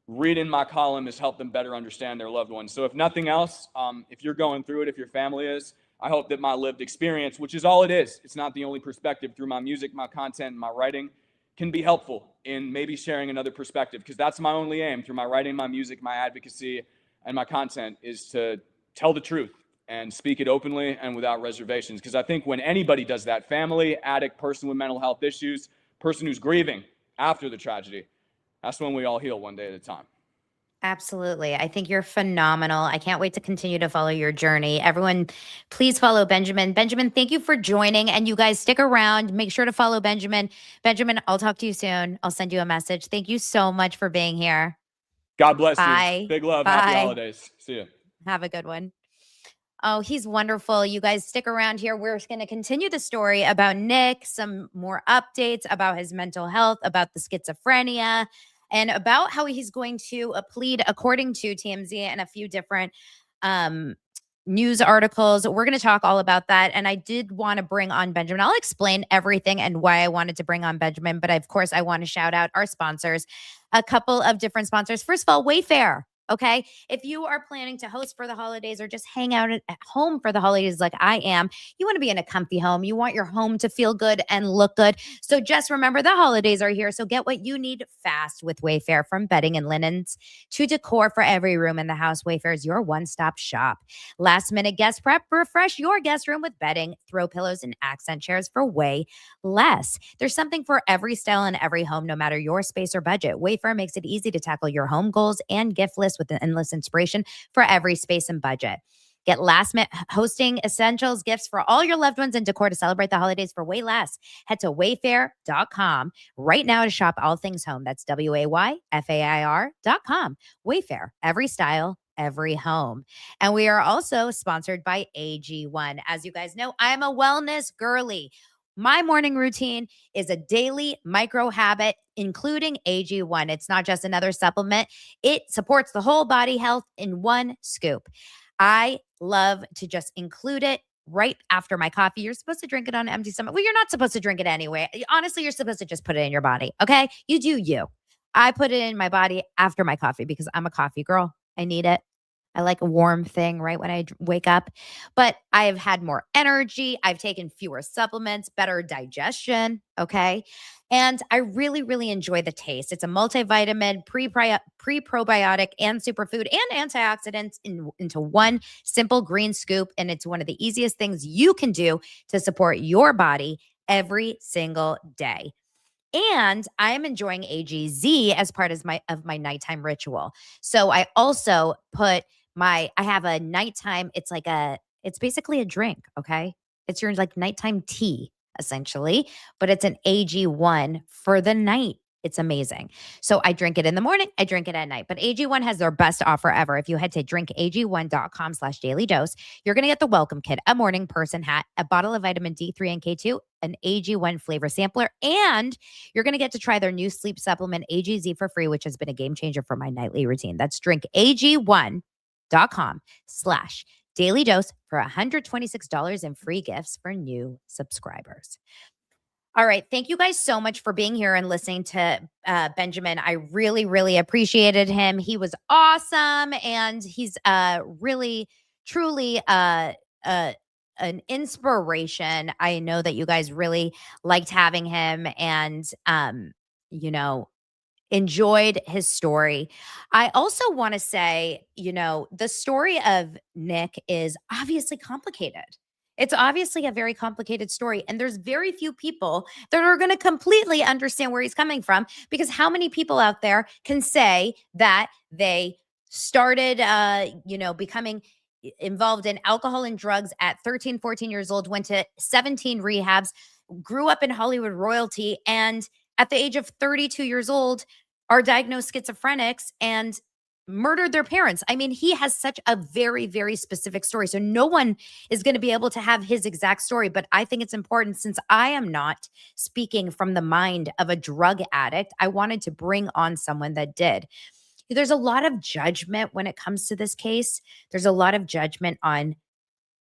reading my column has helped them better understand their loved ones. So if nothing else, if you're going through it, if your family is, I hope that my lived experience, which is all it is, it's not the only perspective, through my music, my content, and my writing, can be helpful in maybe sharing another perspective, because that's my only aim through my writing, my music, my advocacy, and my content, is to tell the truth and speak it openly and without reservations. Because I think when anybody does that, family, addict, person with mental health issues, person who's grieving after the tragedy, that's when we all heal one day at a time. Absolutely. I think you're phenomenal. I can't wait to continue to follow your journey. Everyone, please follow Benjamin. Benjamin, thank you for joining. And you guys stick around. Make sure to follow Benjamin. Benjamin, I'll talk to you soon. I'll send you a message. Thank you so much for being here. God bless Bye. you. Big love. Bye. Happy holidays. See you. Have a good one. Oh, he's wonderful. You guys stick around here. We're going to continue the story about Nick, some more updates about his mental health, about the schizophrenia, and about how he's going to plead, according to TMZ and a few different news articles. We're going to talk all about that. And I did want to bring on Benjamin. I'll explain everything and why I wanted to bring on Benjamin. But of course, I want to shout out our sponsors, a couple of different sponsors. First of all, Wayfair. Okay. If you are planning to host for the holidays or just hang out at home for the holidays like I am, you want to be in a comfy home. You want your home to feel good and look good. So just remember, the holidays are here. So get what you need fast with Wayfair. From bedding and linens to decor for every room in the house, Wayfair is your one-stop shop. Last minute guest prep, refresh your guest room with bedding, throw pillows, and accent chairs for way less. There's something for every style in every home, no matter your space or budget. Wayfair makes it easy to tackle your home goals and gift list with an endless inspiration for every space and budget. Get last minute hosting essentials, gifts for all your loved ones, and decor to celebrate the holidays for way less. Head to wayfair.com right now to shop all things home. That's WAYFAIR.com. Wayfair, every style, every home. And we are also sponsored by AG1. As you guys know, I'm a wellness girly. My morning routine is a daily micro habit, including AG1. It's not just another supplement. It supports the whole body health in one scoop. I love to just include it right after my coffee. You're supposed to drink it on an empty stomach. Well, you're not supposed to drink it anyway. Honestly, you're supposed to just put it in your body. Okay. You do you. I put it in my body after my coffee because I'm a coffee girl. I need it. I like a warm thing right when I wake up. But I have had more energy. I've taken fewer supplements, better digestion. Okay. And I really, really enjoy the taste. It's a multivitamin, pre-probiotic, and superfood and antioxidants into one simple green scoop. And it's one of the easiest things you can do to support your body every single day. And I am enjoying AGZ as part of my nighttime ritual. So I also put I have a nighttime, it's basically a drink, okay? It's your like nighttime tea, essentially, but it's an AG1 for the night. It's amazing. So I drink it in the morning, I drink it at night. But AG1 has their best offer ever. If you head to drinkag1.com/dailydose, you're going to get the welcome kit, a morning person hat, a bottle of vitamin D3 and K2, an AG1 flavor sampler, and you're going to get to try their new sleep supplement, AGZ, for free, which has been a game changer for my nightly routine. That's drinkag1.com/dailydose for $126 in free gifts for new subscribers. All right. Thank you guys so much for being here and listening to Benjamin. I really, really appreciated him. He was awesome. And he's really, truly an inspiration. I know that you guys really liked having him and, you know, enjoyed his story. I also want to say, the story of Nick is obviously complicated. It's obviously a very complicated story. And there's very few people that are going to completely understand where he's coming from, because how many people out there can say that they started, becoming involved in alcohol and drugs at 13, 14 years old, went to 17 rehabs, grew up in Hollywood royalty, and at the age of 32 years old, are diagnosed schizophrenics and murdered their parents. I mean, he has such a very, very specific story. So no one is going to be able to have his exact story. But I think it's important, since I am not speaking from the mind of a drug addict, I wanted to bring on someone that did. There's a lot of judgment when it comes to this case. There's a lot of judgment on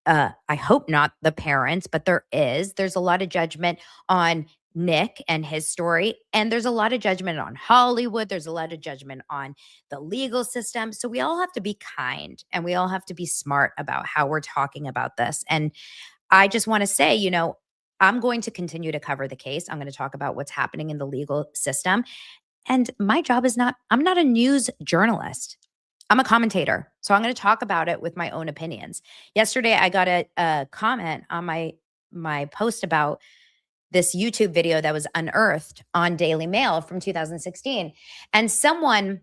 I hope not the parents, but there's a lot of judgment on Nick and his story. And there's a lot of judgment on Hollywood. There's a lot of judgment on the legal system. So we all have to be kind and we all have to be smart about how we're talking about this. And I just want to say, I'm going to continue to cover the case. I'm going to talk about what's happening in the legal system. And my job is I'm not a news journalist. I'm a commentator. So I'm going to talk about it with my own opinions. Yesterday, I got a comment on my post about this YouTube video that was unearthed on Daily Mail from 2016. And someone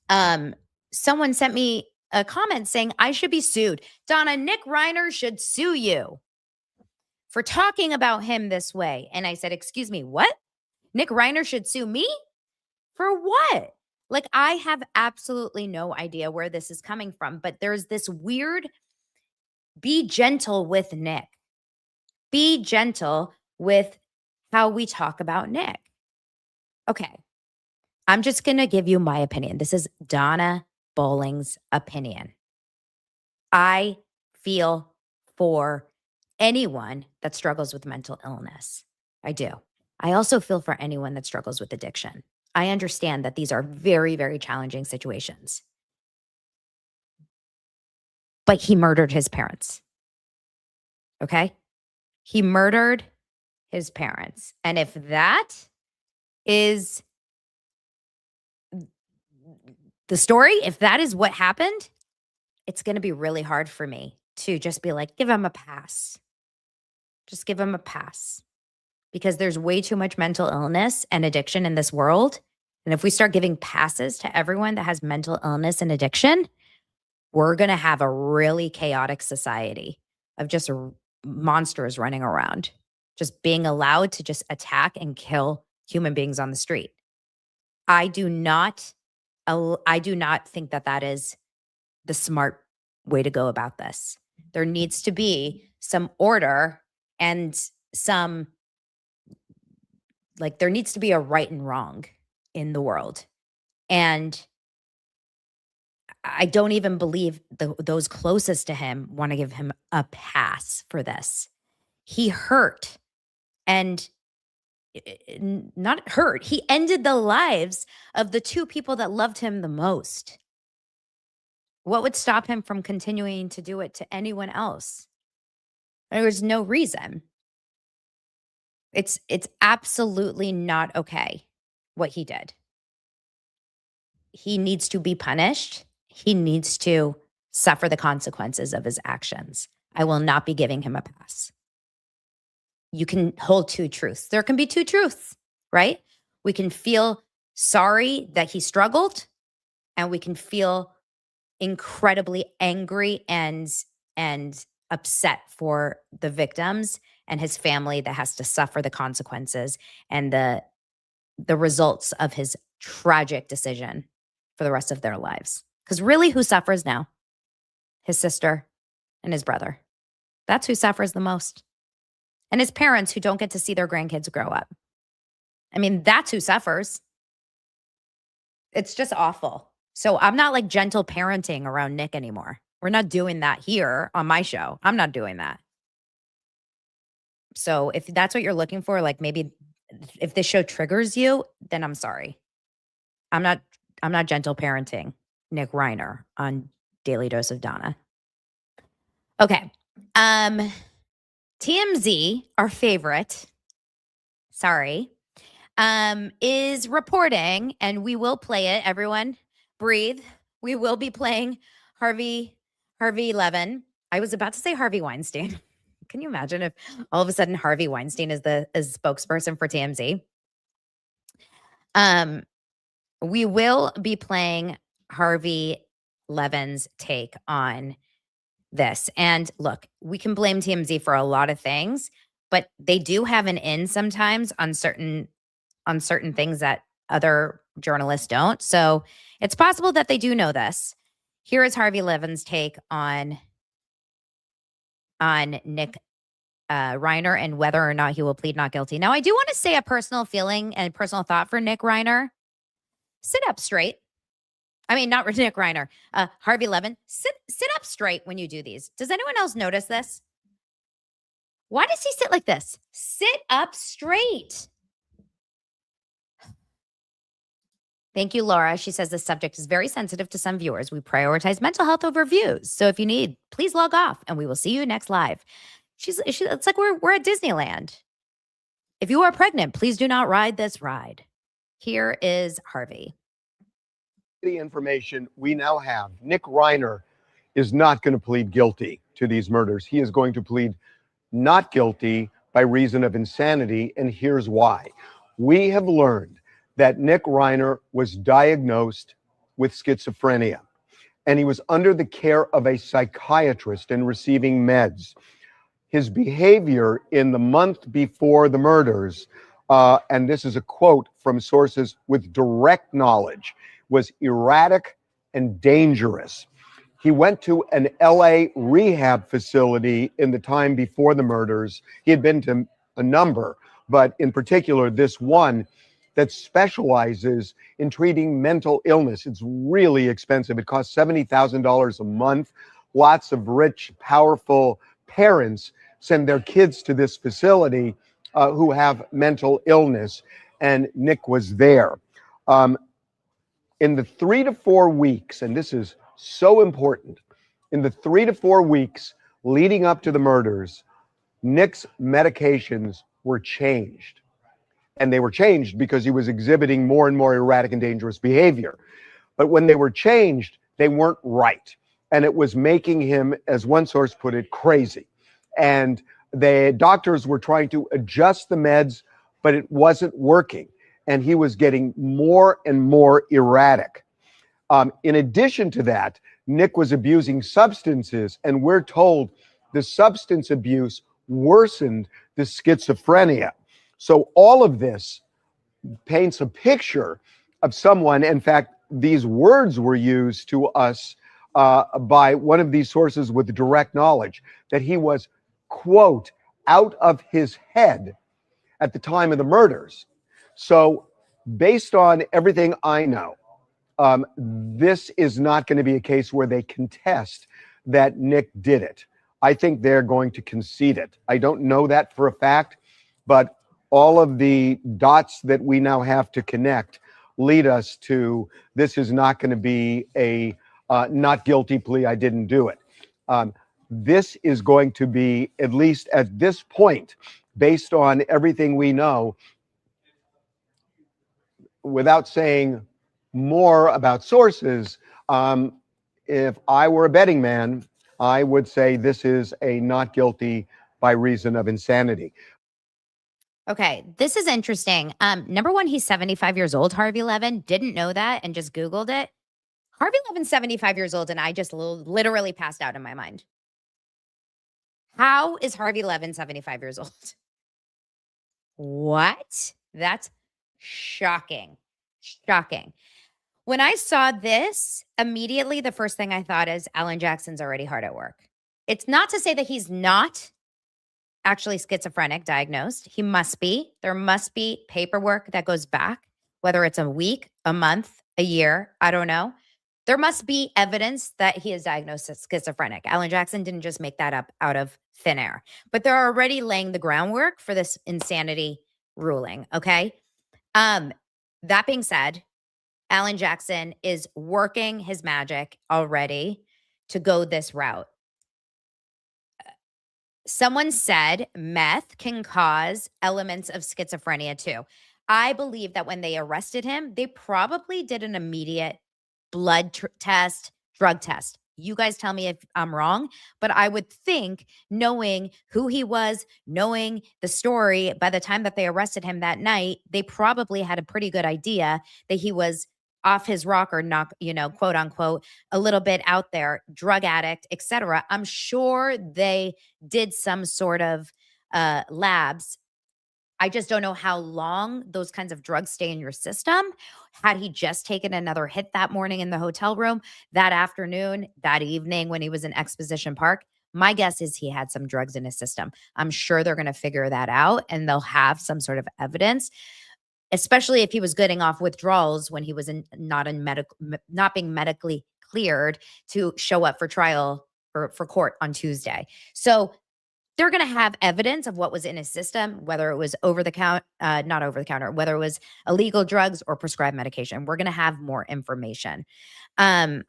sent me a comment saying I should be sued. Donna, Nick Reiner should sue you for talking about him this way. And I said, excuse me, what? Nick Reiner should sue me? For what? Like, I have absolutely no idea where this is coming from, but there's this weird, be gentle with Nick. Be gentle with how we talk about Nick. Okay. I'm just going to give you my opinion. This is Donna Bowling's opinion. I feel for anyone that struggles with mental illness. I do. I also feel for anyone that struggles with addiction. I understand that these are very, very challenging situations. But he murdered his parents. Okay? He murdered his parents. And if that is the story, if that is what happened, it's going to be really hard for me to just be like, give him a pass. Just give him a pass. Because there's way too much mental illness and addiction in this world. And if we start giving passes to everyone that has mental illness and addiction, we're going to have a really chaotic society of just monsters running around, just being allowed to just attack and kill human beings on the street. I do not think that is the smart way to go about this. There needs to be some order and there needs to be a right and wrong in the world. And I don't even believe those closest to him want to give him a pass for this. He hurt, and not hurt. He ended the lives of the two people that loved him the most. What would stop him from continuing to do it to anyone else? There was no reason. It's absolutely not okay what he did. He needs to be punished. He needs to suffer the consequences of his actions. I will not be giving him a pass. You can hold two truths. There can be two truths, right? We can feel sorry that he struggled, and we can feel incredibly angry and upset for the victims and his family that has to suffer the consequences and the results of his tragic decision for the rest of their lives. Because really, who suffers now? His sister and his brother. That's who suffers the most. And his parents, who don't get to see their grandkids grow up. I mean, that's who suffers. It's just awful. So I'm not like gentle parenting around Nick anymore. We're not doing that here on my show. I'm not doing that. So if that's what you're looking for, like maybe if this show triggers you, then I'm sorry. I'm not gentle parenting Nick Reiner on Daily Dose of Donna. Okay. TMZ, our favorite, sorry, is reporting, and we will play it. Everyone breathe. We will be playing Harvey Levin. I was about to say Harvey Weinstein. Can you imagine if all of a sudden Harvey Weinstein is the spokesperson for TMZ? We will be playing Harvey Levin's take on this. And look, we can blame TMZ for a lot of things, but they do have an in sometimes on certain things that other journalists don't. So it's possible that they do know this. Here is Harvey Levin's take on Nick Reiner and whether or not he will plead not guilty. Now, I do want to say a personal feeling and personal thought for Nick Reiner. Sit up straight. I mean, not Nick Reiner. Harvey Levin, sit up straight when you do these. Does anyone else notice this? Why does he sit like this? Sit up straight. Thank you, Laura. She says the subject is very sensitive to some viewers. We prioritize mental health over views. So if you need, please log off and we will see you next live. It's like we're at Disneyland. If you are pregnant, please do not ride this ride. Here is Harvey. The information we now have, Nick Reiner is not going to plead guilty to these murders. He is going to plead not guilty by reason of insanity, and here's why. We have learned that Nick Reiner was diagnosed with schizophrenia, and he was under the care of a psychiatrist and receiving meds. His behavior in the month before the murders, and this is a quote from sources with direct knowledge, was erratic and dangerous. He went to an LA rehab facility in the time before the murders. He had been to a number, but in particular, this one that specializes in treating mental illness. It's really expensive. It costs $70,000 a month. Lots of rich, powerful parents send their kids to this facility who have mental illness, and Nick was there. In the 3 to 4 weeks, and this is so important, in the 3 to 4 weeks leading up to the murders, Nick's medications were changed. And they were changed because he was exhibiting more and more erratic and dangerous behavior. But when they were changed, they weren't right. And it was making him, as one source put it, crazy. And the doctors were trying to adjust the meds, but it wasn't working. And he was getting more and more erratic. In addition to that, Nick was abusing substances, and we're told the substance abuse worsened the schizophrenia. So all of this paints a picture of someone. In fact, these words were used to us by one of these sources with direct knowledge, that he was, quote, out of his head at the time of the murders. So based on everything I know, this is not going to be a case where they contest that Nick did it. I think they're going to concede it. I don't know that for a fact, but all of the dots that we now have to connect lead us to this is not going to be a not guilty plea, I didn't do it. This is going to be, at least at this point, based on everything we know, without saying more about sources, if I were a betting man, I would say this is a not guilty by reason of insanity. Okay, this is interesting. Number one, he's 75 years old, Harvey Levin. Didn't know that and just Googled it. Harvey Levin's 75 years old, and I just literally passed out in my mind. How is Harvey Levin 75 years old? What? That's shocking. Shocking. When I saw this, immediately the first thing I thought is Alan Jackson's already hard at work. It's not to say that he's not actually schizophrenic diagnosed. He must be. There must be paperwork that goes back, whether it's a week, a month, a year, I don't know. There must be evidence that he is diagnosed as schizophrenic. Alan Jackson didn't just make that up out of thin air. But they're already laying the groundwork for this insanity ruling, okay? That being said, Alan Jackson is working his magic already to go this route. Someone said meth can cause elements of schizophrenia too. I believe that when they arrested him, they probably did an immediate blood test, drug test. You guys tell me if I'm wrong, but I would think, knowing who he was, knowing the story, by the time that they arrested him that night, they probably had a pretty good idea that he was off his rocker, not, quote unquote, a little bit out there, drug addict, etc. I'm sure they did some sort of labs. I just don't know how long those kinds of drugs stay in your system. Had he just taken another hit that morning in the hotel room, that afternoon, that evening when he was in Exposition Park, my guess is he had some drugs in his system. I'm sure they're going to figure that out and they'll have some sort of evidence, especially if he was getting off withdrawals when he was not being medically cleared to show up for trial or for court on Tuesday. So they're going to have evidence of what was in his system, whether it was not over the counter, whether it was illegal drugs or prescribed medication. We're going to have more information. Dr.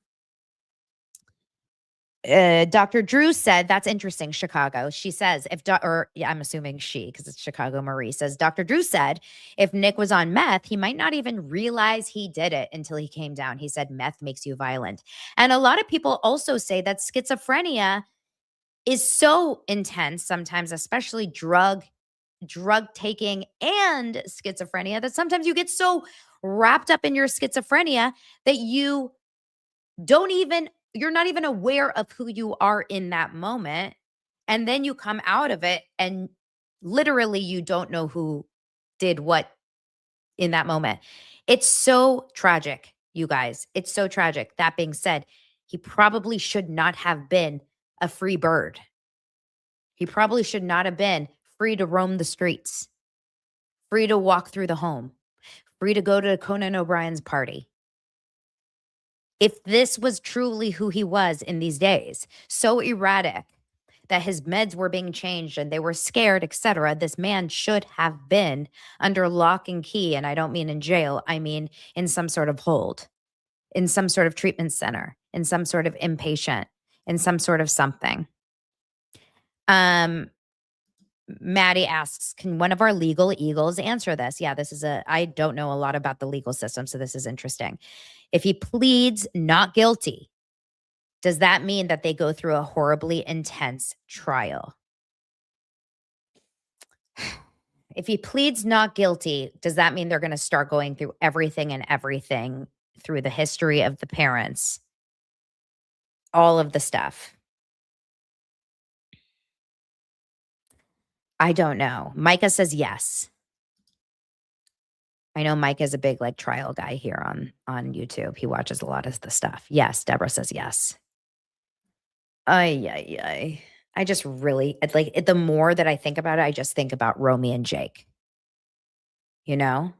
Drew said, that's interesting, Chicago. She says, I'm assuming she, because it's Chicago Marie, says, Dr. Drew said, if Nick was on meth, he might not even realize he did it until he came down. He said, meth makes you violent. And a lot of people also say that schizophrenia is so intense sometimes, especially drug taking and schizophrenia, that sometimes you get so wrapped up in your schizophrenia that you're not even aware of who you are in that moment. And then you come out of it and literally you don't know who did what in that moment. It's so tragic, you guys. It's so tragic. That being said, he probably should not have been a free bird. He probably should not have been free to roam the streets, free to walk through the home, free to go to Conan O'Brien's party. If this was truly who he was in these days, so erratic that his meds were being changed and they were scared, etc., this man should have been under lock and key. And I don't mean in jail. I mean in some sort of hold, in some sort of treatment center, in some sort of inpatient, in some sort of something. Maddie asks, can one of our legal eagles answer this? Yeah, I don't know a lot about the legal system, so this is interesting. If he pleads not guilty, does that mean that they go through a horribly intense trial? If he pleads not guilty, does that mean they're going to start going through everything through the history of the parents, all of the stuff? I don't know. Micah says yes. I know Mike is a big trial guy here on YouTube. He watches a lot of the stuff. Yes, Deborah says yes. I just really, the more that I think about it, I just think about Romy and Jake. Donna,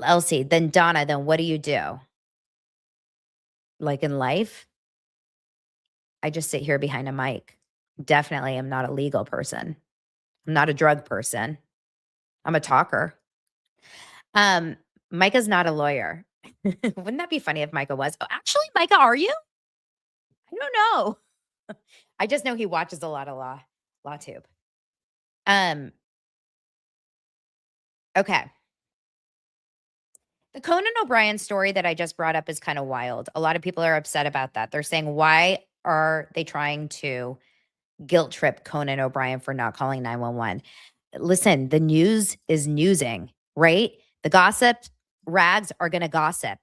Elsie, then what do you do? Like in life? I just sit here behind a mic. Definitely am not a legal person. I'm not a drug person. I'm a talker. Micah's not a lawyer. Wouldn't that be funny if Micah was? Oh, actually, Micah, are you? I don't know. I just know he watches a lot of LawTube. Okay. The Conan O'Brien story that I just brought up is kind of wild. A lot of people are upset about that. They're saying, why are they trying to guilt trip Conan O'Brien for not calling 911? Listen, the news is newsing, right? The gossip rags are going to gossip.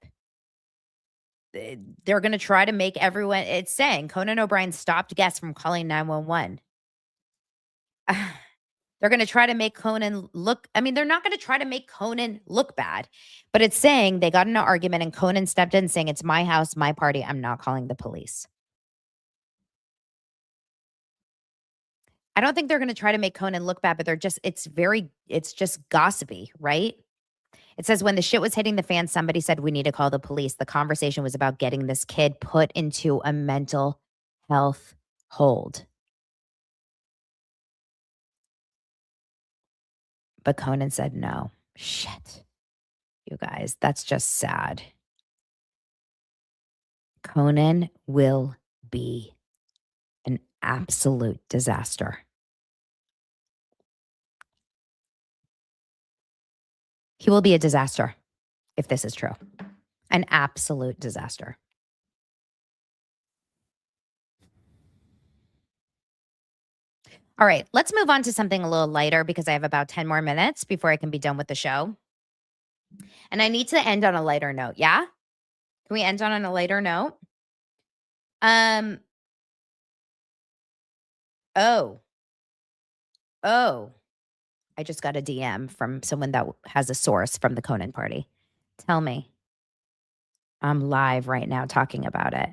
They're going to try to make everyone, it's saying Conan O'Brien stopped guests from calling 911. They're going to try to make Conan they're not going to try to make Conan look bad, but it's saying they got in an argument and Conan stepped in saying, it's my house, my party. I'm not calling the police. I don't think they're going to try to make Conan look bad, but it's just gossipy, right? It says when the shit was hitting the fan, somebody said, we need to call the police. The conversation was about getting this kid put into a mental health hold. But Conan said no. Shit. You guys, that's just sad. Conan will be an absolute disaster. He will be a disaster if this is true. An absolute disaster. All right, let's move on to something a little lighter because I have about 10 more minutes before I can be done with the show. And I need to end on a lighter note, yeah? Can we end on a lighter note? Oh, I just got a DM from someone that has a source from the Conan party. Tell me. I'm live right now talking about it.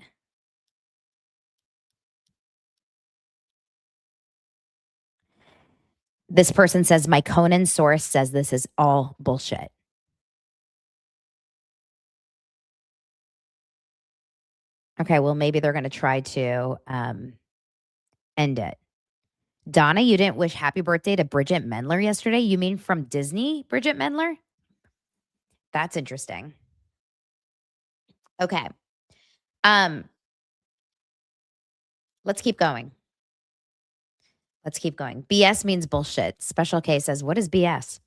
This person says, my Conan source says this is all bullshit. Okay, well, maybe they're going to try to end it. Donna, you didn't wish happy birthday to Bridget Mendler yesterday? You mean from Disney, Bridget Mendler? That's interesting. Okay. Let's keep going. Let's keep going. BS means bullshit. Special K says, what is BS?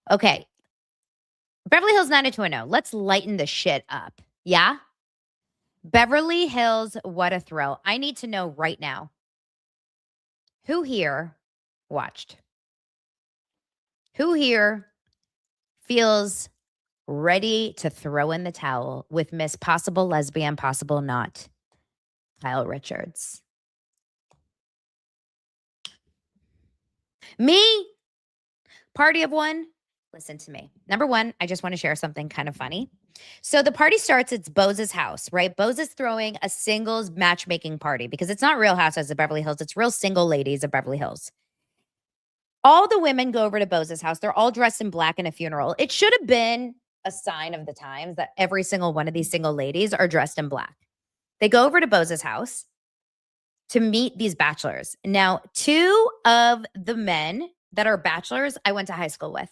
Okay. Beverly Hills 90210. Let's lighten the shit up. Yeah? Beverly Hills, what a thrill. I need to know right now. Who here watched? Who here feels ready to throw in the towel with Miss Possible Lesbian, Possible Not, Kyle Richards? Me? Party of one? Listen to me. Number one, I just want to share something kind of funny. So the party starts, it's Bose's house, right? Bose is throwing a singles matchmaking party because it's not Real Housewives of Beverly Hills. It's Real Single Ladies of Beverly Hills. All the women go over to Bose's house. They're all dressed in black in a funeral. It should have been a sign of the times that every single one of these single ladies are dressed in black. They go over to Bose's house to meet these bachelors. Now, two of the men that are bachelors, I went to high school with.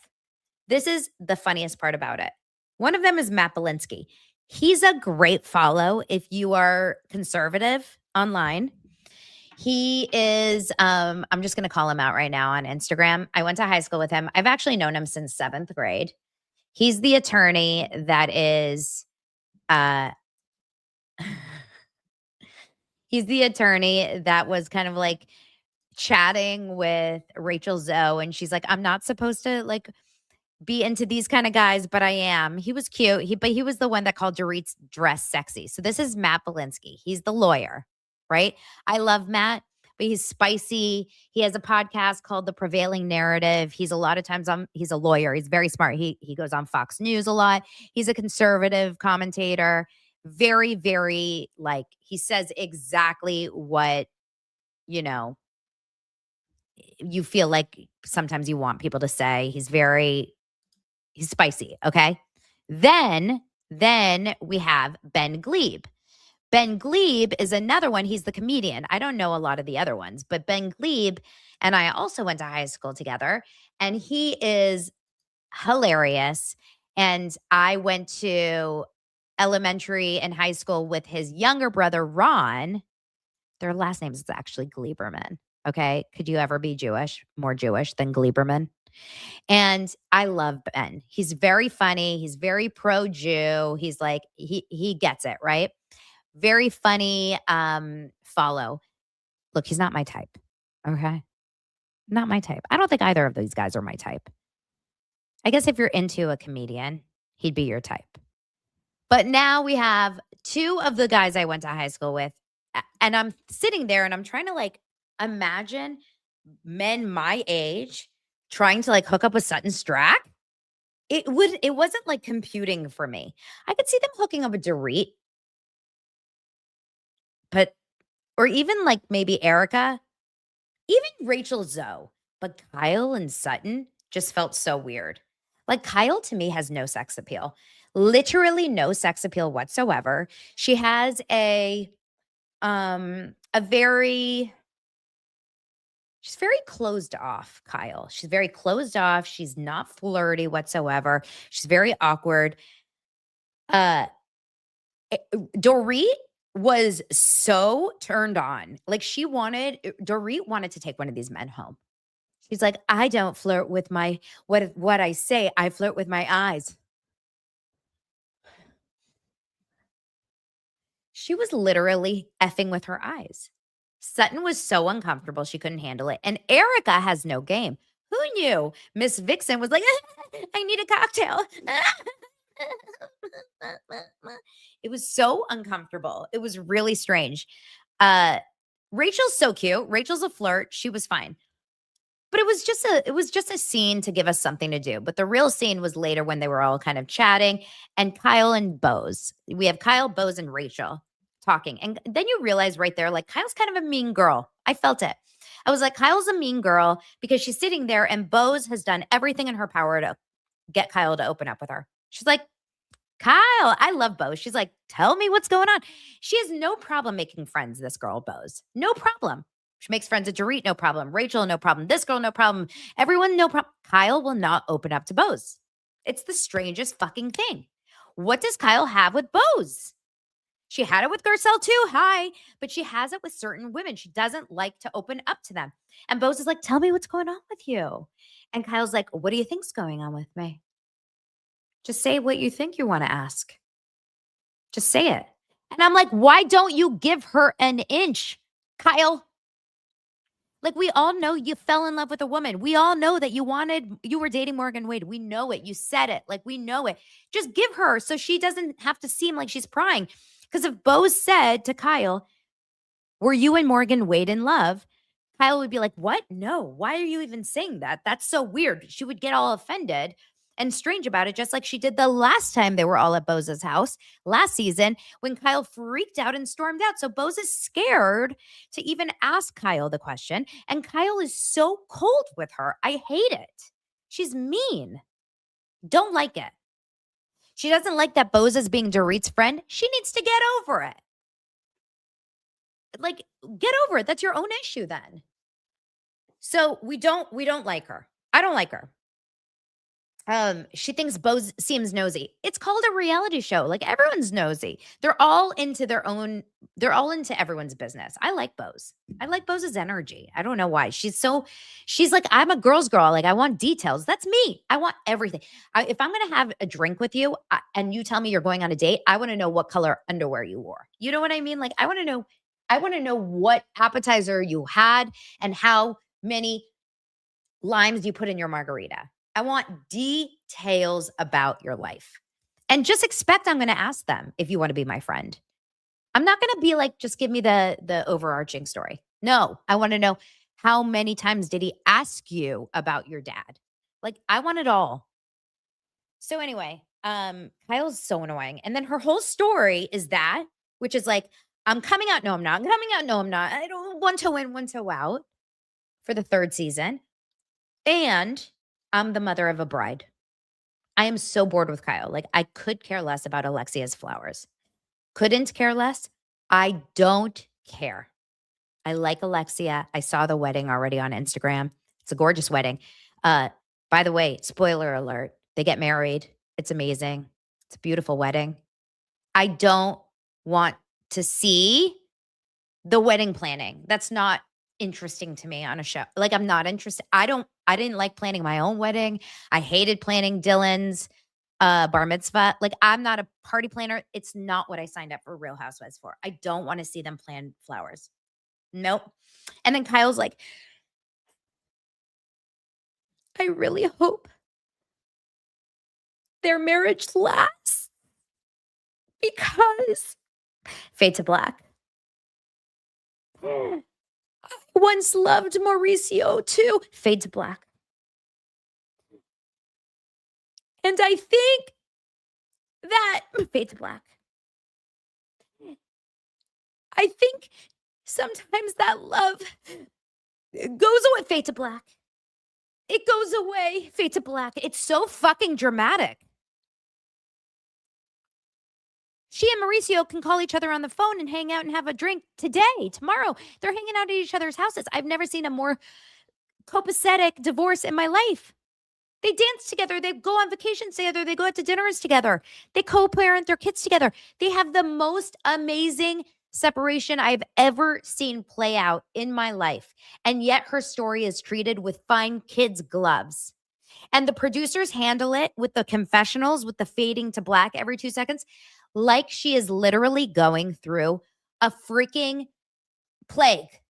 This is the funniest part about it. One of them is Matt Belinsky. He's a great follow if you are conservative online. He is, I'm just going to call him out right now on Instagram. I went to high school with him. I've actually known him since 7th grade. He's the attorney that is, he's the attorney that was kind of like chatting with Rachel Zoe. And she's like, I'm not supposed to like be into these kind of guys, but I am. He was cute. But he was the one that called Dorit's dress sexy. So this is Matt Belinsky. He's the lawyer, right? I love Matt, but he's spicy. He has a podcast called The Prevailing Narrative. He's a lot of times he's a lawyer. He's very smart. He goes on Fox News a lot. He's a conservative commentator. Very, very like he says exactly what, you know, you feel like sometimes you want people to say. He's spicy, okay? Then we have Ben Glebe. Ben Glebe is another one. He's the comedian. I don't know a lot of the other ones, but Ben Glebe and I also went to high school together, and he is hilarious. And I went to elementary and high school with his younger brother, Ron. Their last names is actually Gleberman, okay? Could you ever be Jewish, more Jewish than Gleberman? And I love Ben. He's very funny. He's very pro-Jew. He's like, he gets it, right? Very funny follow. Look, he's not my type, okay? Not my type. I don't think either of these guys are my type. I guess if you're into a comedian, he'd be your type. But now we have two of the guys I went to high school with, and I'm sitting there and I'm trying to like imagine men my age trying to like hook up with Sutton Strack. It wasn't like computing for me. I could see them hooking up with Dorit, or even like maybe Erica, even Rachel Zoe, but Kyle and Sutton just felt so weird. Like Kyle to me has no sex appeal, literally no sex appeal whatsoever. She has a she's very closed off, Kyle. She's very closed off. She's not flirty whatsoever. She's very awkward. Dorit was so turned on. Like Dorit wanted to take one of these men home. She's like, I don't flirt with my, what I say, I flirt with my eyes. She was literally effing with her eyes. Sutton was so uncomfortable, she couldn't handle it. And Erica has no game. Who knew? Miss Vixen was like, I need a cocktail. It was so uncomfortable. It was really strange. Rachel's so cute. Rachel's a flirt. She was fine. But it was just a scene to give us something to do. But the real scene was later when they were all kind of chatting, and Kyle and Bose. We have Kyle, Bose, and Rachel talking. And then you realize right there, like, Kyle's kind of a mean girl. I felt it. I was like, Kyle's a mean girl because she's sitting there and Bose has done everything in her power to get Kyle to open up with her. She's like, Kyle, I love Bose. She's like, tell me what's going on. She has no problem making friends, this girl, Bose. No problem. She makes friends with Dorit, no problem. Rachel, no problem. This girl, no problem. Everyone, no problem. Kyle will not open up to Bose. It's the strangest fucking thing. What does Kyle have with Bose? She had it with Garcelle too. Hi. But she has it with certain women. She doesn't like to open up to them. And Bose is like, tell me what's going on with you. And Kyle's like, what do you think's going on with me? Just say what you think you want to ask. Just say it. And I'm like, why don't you give her an inch, Kyle? Like, we all know you fell in love with a woman. We all know that you were dating Morgan Wade. We know it. You said it. Like, we know it. Just give her so she doesn't have to seem like she's prying. Because if Bose said to Kyle, were you and Morgan Wade in love? Kyle would be like, what? No. Why are you even saying that? That's so weird. She would get all offended and strange about it, just like she did the last time they were all at Bose's house last season when Kyle freaked out and stormed out. So Bose is scared to even ask Kyle the question. And Kyle is so cold with her. I hate it. She's mean. Don't like it. She doesn't like that Bose is being Dorit's friend. She needs to get over it. Like, get over it. That's your own issue then. So we don't like her. I don't like her. She thinks Bose seems nosy. It's called a reality show. Like, everyone's nosy. They're all into everyone's business. I like Bose. I like Bose's energy. I don't know why. She's like, I'm a girl's girl. Like, I want details. That's me. I want everything. If I'm going to have a drink with you and you tell me you're going on a date, I want to know what color underwear you wore. You know what I mean? Like, I want to know what appetizer you had and how many limes you put in your margarita. I want details about your life. And just expect I'm going to ask them if you want to be my friend. I'm not going to be like, just give me the overarching story. No, I want to know, how many times did he ask you about your dad? Like, I want it all. So anyway, Kyle's so annoying. And then her whole story is that, which is like, I'm coming out. No, I'm not. I'm coming out. No, I'm not. I don't want to win, one to out for the third season. And I'm the mother of a bride. I am so bored with Kyle. Like, I could care less about Alexia's flowers. Couldn't care less. I don't care. I like Alexia. I saw the wedding already on Instagram. It's a gorgeous wedding. By the way, spoiler alert, they get married. It's amazing. It's a beautiful wedding. I don't want to see the wedding planning. That's not interesting to me on a show. Like, I'm not interested. I didn't like planning my own wedding. I hated planning Dylan's bar mitzvah. Like, I'm not a party planner. It's not what I signed up for Real Housewives for. I don't want to see them plan flowers. Nope. And then Kyle's like, I really hope their marriage lasts because fade to black. I once loved Mauricio too. Fade to black. And I think that fade to black. I think sometimes that love goes away. Fade to black. It goes away. Fade to black. It's so fucking dramatic. She and Mauricio can call each other on the phone and hang out and have a drink today, tomorrow. They're hanging out at each other's houses. I've never seen a more copacetic divorce in my life. They dance together. They go on vacations together. They go out to dinners together. They co-parent their kids together. They have the most amazing separation I've ever seen play out in my life. And yet her story is treated with fine kids' gloves. And the producers handle it with the confessionals, with the fading to black every 2 seconds, like she is literally going through a freaking plague.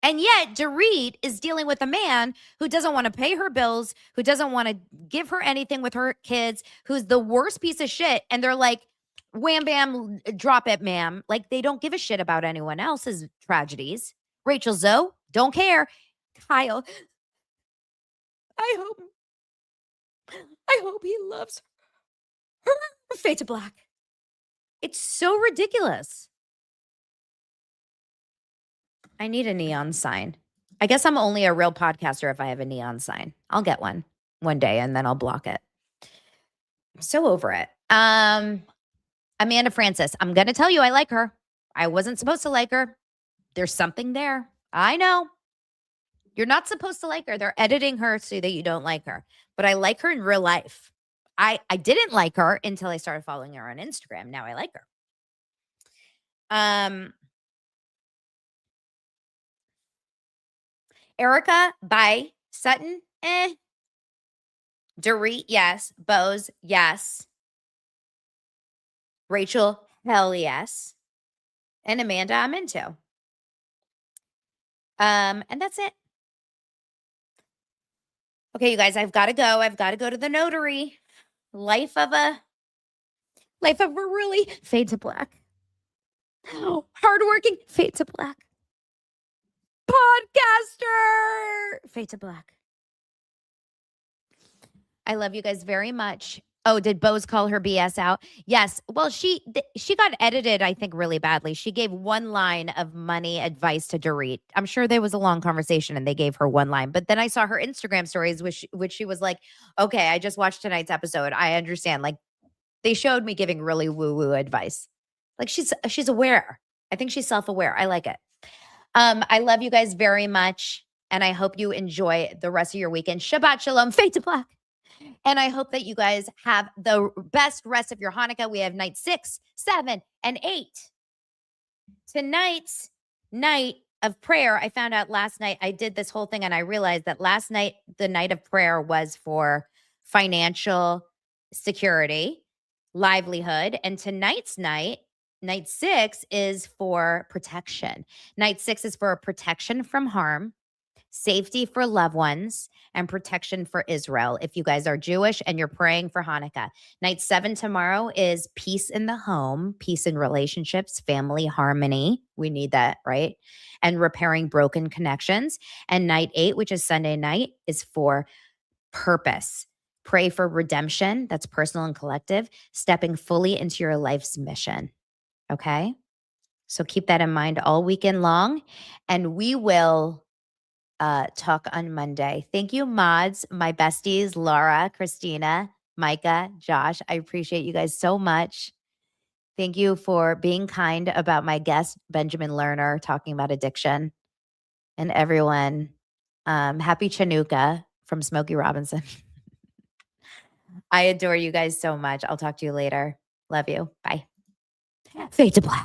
And yet, Dorit is dealing with a man who doesn't want to pay her bills, who doesn't want to give her anything with her kids, who's the worst piece of shit. And they're like, wham, bam, drop it, ma'am. Like, they don't give a shit about anyone else's tragedies. Rachel Zoe, don't care. Kyle, I hope he loves her. Fade to black. It's so ridiculous. I need a neon sign. I guess I'm only a real podcaster if I have a neon sign. I'll get one day and then I'll block it. I'm so over it. Amanda Francis, I'm going to tell you I like her. I wasn't supposed to like her. There's something there. I know. You're not supposed to like her. They're editing her so that you don't like her. But I like her in real life. I didn't like her until I started following her on Instagram. Now I like her. Erica, bye. Sutton, Dorit, yes. Bose, yes. Rachel, hell yes. And Amanda, I'm into. And that's it. Okay, you guys, I've got to go. I've got to go to the notary. Life of a really fade to black. Hardworking, fade to black. Podcaster, fade to black. I love you guys very much. Oh, did Bose call her BS out? Yes. Well, she got edited, I think, really badly. She gave one line of money advice to Dorit. I'm sure there was a long conversation and they gave her one line. But then I saw her Instagram stories, which she was like, okay, I just watched tonight's episode. I understand. Like, they showed me giving really woo-woo advice. Like, she's aware. I think she's self-aware. I like it. I love you guys very much. And I hope you enjoy the rest of your weekend. Shabbat shalom, fade to black. And I hope that you guys have the best rest of your Hanukkah. We have night 6, 7, and 8. Tonight's night of prayer, I found out last night, I did this whole thing and I realized that last night, the night of prayer was for financial security, livelihood. And tonight's night 6, is for protection. Night 6 is for protection from harm, safety for loved ones, and protection for Israel. If you guys are Jewish and you're praying for Hanukkah. Night 7 tomorrow is peace in the home, peace in relationships, family harmony. We need that, right? And repairing broken connections. And night 8, which is Sunday night, is for purpose. Pray for redemption. That's personal and collective. Stepping fully into your life's mission. Okay? So keep that in mind all weekend long. And we will talk on Monday. Thank you, mods, my besties, Laura, Christina, Micah, Josh. I appreciate you guys so much. Thank you for being kind about my guest, Benjamin Lerner, talking about addiction. And everyone, happy Chanukah from Smokey Robinson. I adore you guys so much. I'll talk to you later. Love you. Bye. Fade to black.